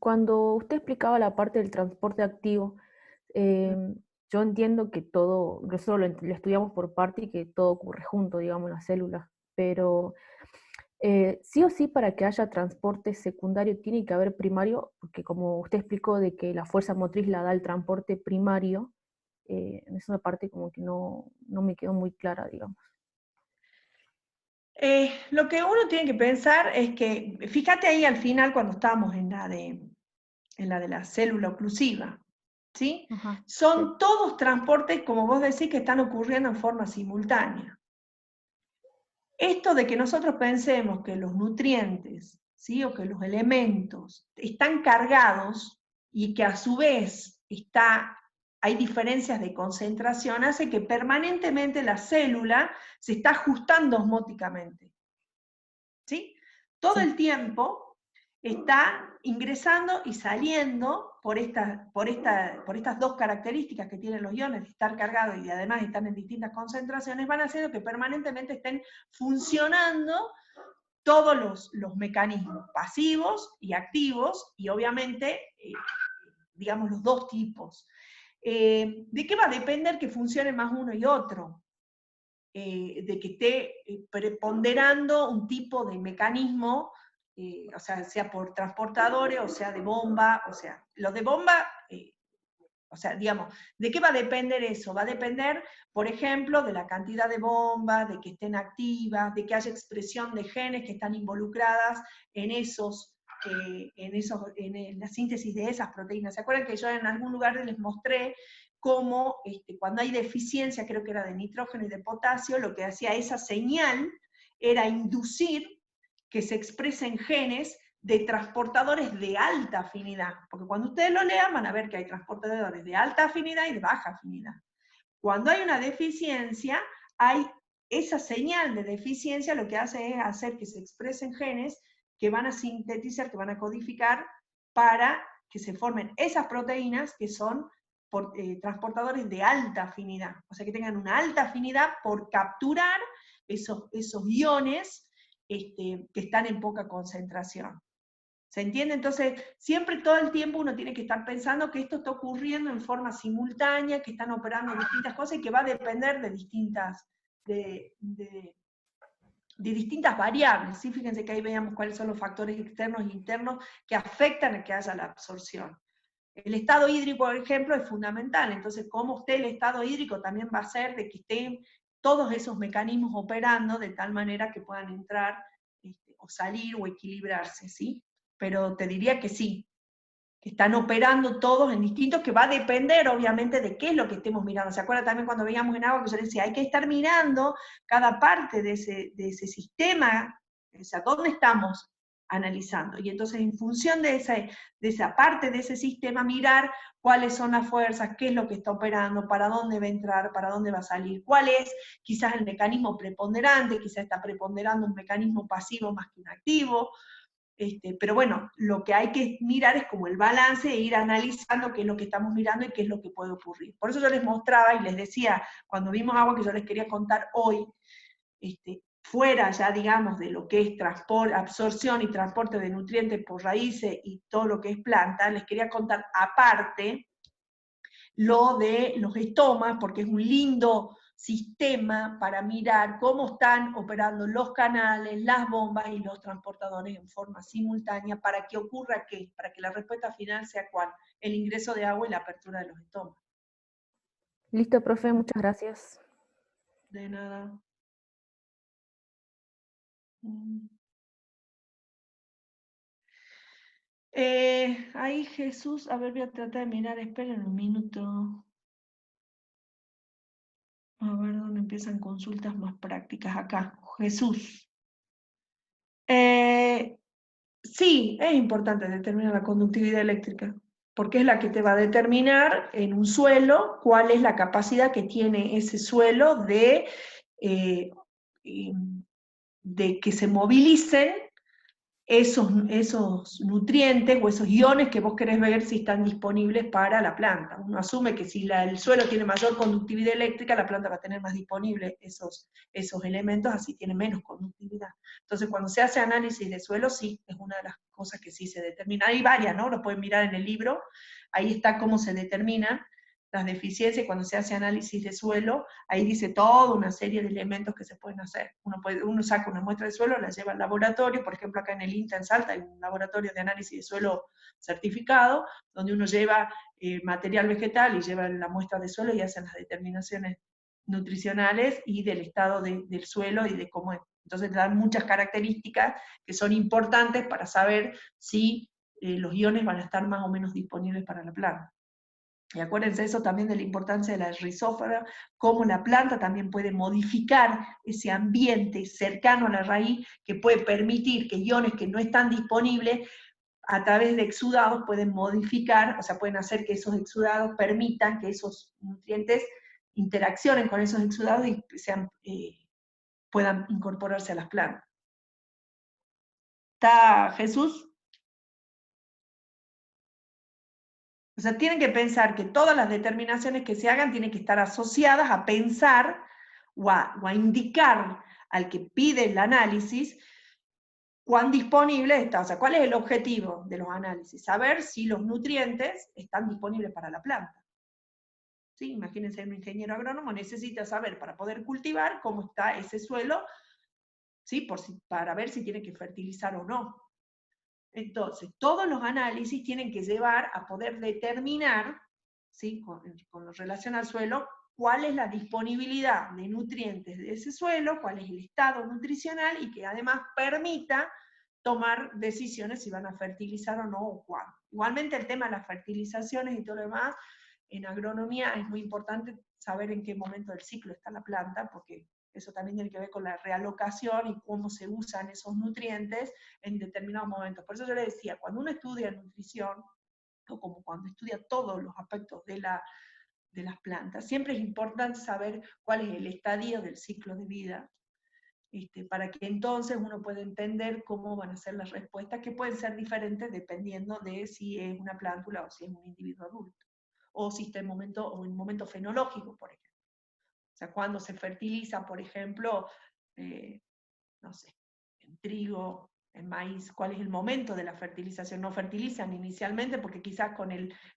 Cuando usted explicaba la parte del transporte activo, yo entiendo que todo, nosotros lo estudiamos por parte y que todo ocurre junto, digamos, en las células, pero sí o sí para que haya transporte secundario tiene que haber primario, porque como usted explicó de que la fuerza motriz la da el transporte primario, en esa parte como que no me quedó muy clara, digamos. Lo que uno tiene que pensar es que, fíjate ahí al final cuando estamos en la de la célula oclusiva, ¿sí? Ajá, Son sí. todos transportes, como vos decís, que están ocurriendo en forma simultánea. Esto de que nosotros pensemos que los nutrientes, ¿sí? O que los elementos están cargados y que a su vez hay diferencias de concentración, hace que permanentemente la célula se está ajustando osmóticamente. ¿Sí? Todo Sí. el tiempo está ingresando y saliendo por estas dos características que tienen los iones, de estar cargados y además están en distintas concentraciones, van haciendo que permanentemente estén funcionando todos los mecanismos pasivos y activos, y obviamente, digamos, los dos tipos. ¿De qué va a depender que funcione más uno y otro? De que esté preponderando un tipo de mecanismo, o sea por transportadores, o sea de bomba, o sea, los de bomba, o sea, digamos, ¿de qué va a depender eso? Va a depender, por ejemplo, de la cantidad de bombas, de que estén activas, de que haya expresión de genes que están involucradas en en la síntesis de esas proteínas. ¿Se acuerdan que yo en algún lugar les mostré cómo cuando hay deficiencia, creo que era de nitrógeno y de potasio, lo que hacía esa señal era inducir que se expresen genes de transportadores de alta afinidad, porque cuando ustedes lo lean van a ver que hay transportadores de alta afinidad y de baja afinidad. Cuando hay una deficiencia, hay esa señal de deficiencia, lo que hace es hacer que se expresen genes que van a sintetizar, que van a codificar para que se formen esas proteínas que son transportadores de alta afinidad, o sea que tengan una alta afinidad por capturar esos iones que están en poca concentración. ¿Se entiende? Entonces, siempre todo el tiempo uno tiene que estar pensando que esto está ocurriendo en forma simultánea, que están operando distintas cosas y que va a depender de distintas variables. ¿Sí? Fíjense que ahí veíamos cuáles son los factores externos e internos que afectan a que haya la absorción. El estado hídrico, por ejemplo, es fundamental. Entonces, cómo esté el estado hídrico también va a ser de que estén todos esos mecanismos operando de tal manera que puedan entrar o salir o equilibrarse, ¿sí? Pero te diría que sí, que están operando todos en distintos, que va a depender obviamente de qué es lo que estemos mirando. ¿Se acuerdan también cuando veíamos en agua que yo les decía, hay que estar mirando cada parte de ese sistema, o sea, dónde estamos analizando? Y entonces en función de esa parte de ese sistema, mirar cuáles son las fuerzas, qué es lo que está operando, para dónde va a entrar, para dónde va a salir, cuál es quizás el mecanismo preponderante, quizás está preponderando un mecanismo pasivo más que un activo. Pero bueno, lo que hay que mirar es como el balance e ir analizando qué es lo que estamos mirando y qué es lo que puede ocurrir. Por eso yo les mostraba y les decía, cuando vimos agua, que yo les quería contar hoy, fuera ya, digamos, de lo que es absorción y transporte de nutrientes por raíces y todo lo que es planta, les quería contar aparte lo de los estomas, porque es un lindo sistema para mirar cómo están operando los canales, las bombas y los transportadores en forma simultánea para que ocurra ¿qué? Para que la respuesta final sea ¿cuál? El ingreso de agua y la apertura de los estomas. Listo, profe, muchas gracias. De nada. Ahí Jesús, a ver, voy a tratar de mirar, esperen un minuto. A ver dónde empiezan consultas más prácticas acá. Jesús. Sí, es importante determinar la conductividad eléctrica, porque es la que te va a determinar en un suelo cuál es la capacidad que tiene ese suelo eh, de que se movilicen esos nutrientes o esos iones que vos querés ver si están disponibles para la planta. Uno asume que si el suelo tiene mayor conductividad eléctrica, la planta va a tener más disponibles esos elementos, así tiene menos conductividad. Entonces, cuando se hace análisis de suelo, sí, es una de las cosas que sí se determina. Hay varias, ¿no? Lo pueden mirar en el libro, ahí está cómo se determinan las deficiencias, cuando se hace análisis de suelo, ahí dice toda una serie de elementos que se pueden hacer. Uno saca una muestra de suelo, la lleva al laboratorio, por ejemplo acá en el INTA en Salta hay un laboratorio de análisis de suelo certificado, donde uno lleva material vegetal y lleva la muestra de suelo y hacen las determinaciones nutricionales y del estado del suelo y de cómo es. Entonces dan muchas características que son importantes para saber si los iones van a estar más o menos disponibles para la planta. Y acuérdense eso también de la importancia de la rizófora, cómo la planta también puede modificar ese ambiente cercano a la raíz que puede permitir que iones que no están disponibles a través de exudados pueden modificar, o sea, pueden hacer que esos exudados permitan que esos nutrientes interaccionen con esos exudados y puedan incorporarse a las plantas. ¿Está Jesús? O sea, tienen que pensar que todas las determinaciones que se hagan tienen que estar asociadas a pensar o a indicar al que pide el análisis cuán disponible está, o sea, cuál es el objetivo de los análisis, saber si los nutrientes están disponibles para la planta. ¿Sí? Imagínense, un ingeniero agrónomo necesita saber para poder cultivar cómo está ese suelo, ¿sí? Para ver si tiene que fertilizar o no. Entonces, todos los análisis tienen que llevar a poder determinar, ¿sí? con relación al suelo, cuál es la disponibilidad de nutrientes de ese suelo, cuál es el estado nutricional, y que además permita tomar decisiones si van a fertilizar o no, o cuándo. Igualmente el tema de las fertilizaciones y todo lo demás, en agronomía es muy importante saber en qué momento del ciclo está la planta, porque eso también tiene que ver con la realocación y cómo se usan esos nutrientes en determinados momentos. Por eso yo le decía, cuando uno estudia nutrición, o como cuando estudia todos los aspectos de las plantas, siempre es importante saber cuál es el estadio del ciclo de vida, para que entonces uno pueda entender cómo van a ser las respuestas, que pueden ser diferentes dependiendo de si es una plántula o si es un individuo adulto, o si está en momento fenológico, por ejemplo. O sea, cuando se fertiliza, por ejemplo, no sé, en trigo, en maíz, cuál es el momento de la fertilización. No fertilizan inicialmente porque quizás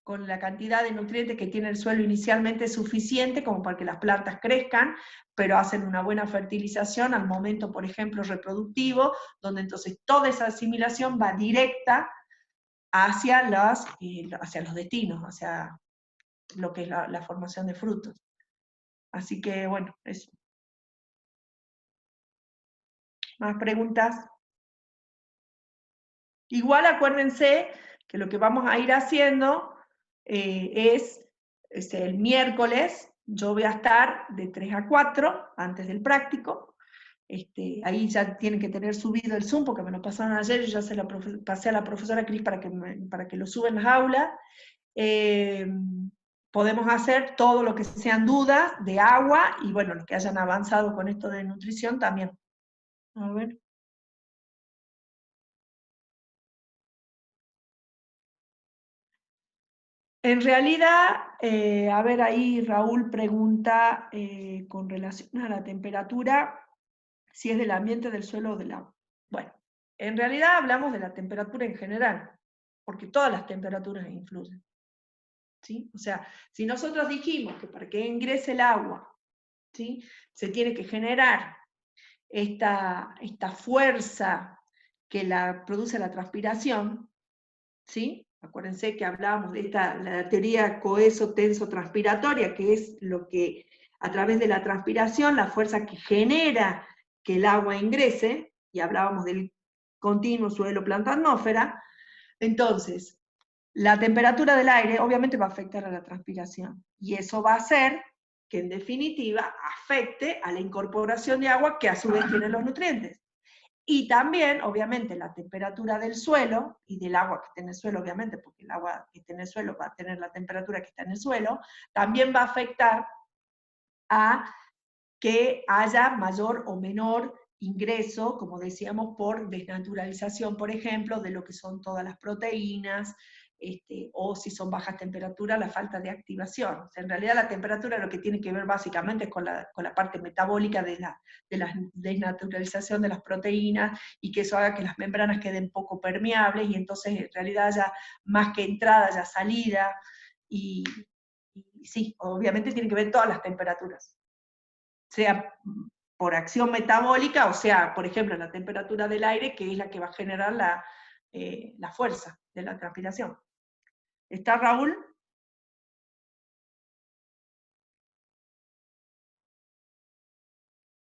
con la cantidad de nutrientes que tiene el suelo inicialmente es suficiente como para que las plantas crezcan, pero hacen una buena fertilización al momento, por ejemplo, reproductivo, donde entonces toda esa asimilación va directa hacia los destinos, hacia lo que es la formación de frutos. Así que, bueno, eso. ¿Más preguntas? Igual acuérdense que lo que vamos a ir haciendo es el miércoles, yo voy a estar de 3 a 4, antes del práctico. Ahí ya tienen que tener subido el Zoom, porque me lo pasaron ayer, y ya se lo pasé a la profesora Cris para que lo suba en las aulas. Podemos hacer todo lo que sean dudas de agua, y bueno, los que hayan avanzado con esto de nutrición también. A ver. En realidad, a ver, ahí Raúl pregunta con relación a la temperatura, si es del ambiente, del suelo o del agua. Bueno, en realidad hablamos de la temperatura en general, porque todas las temperaturas influyen. ¿Sí? O sea, si nosotros dijimos que para que ingrese el agua, ¿sí?, se tiene que generar esta fuerza que produce la transpiración, ¿sí? Acuérdense que hablábamos de la teoría coheso-tenso-transpiratoria, que es lo que, a través de la transpiración, la fuerza que genera que el agua ingrese, y hablábamos del continuo suelo-planta-atmósfera. Entonces, la temperatura del aire obviamente va a afectar a la transpiración, y eso va a hacer que en definitiva afecte a la incorporación de agua, que a su vez tiene los nutrientes. Y también, obviamente, la temperatura del suelo, y del agua que está en el suelo, obviamente, porque el agua que está en el suelo va a tener la temperatura que está en el suelo, también va a afectar a que haya mayor o menor ingreso, como decíamos, por desnaturalización, por ejemplo, de lo que son todas las proteínas, o si son bajas temperaturas, la falta de activación. O sea, en realidad la temperatura lo que tiene que ver básicamente con la parte metabólica de la desnaturalización de las proteínas, y que eso haga que las membranas queden poco permeables, y entonces en realidad haya más que entrada, haya salida, y sí, obviamente tiene que ver todas las temperaturas, sea por acción metabólica, o sea, por ejemplo, la temperatura del aire, que es la que va a generar la fuerza de la transpiración. ¿Está, Raúl?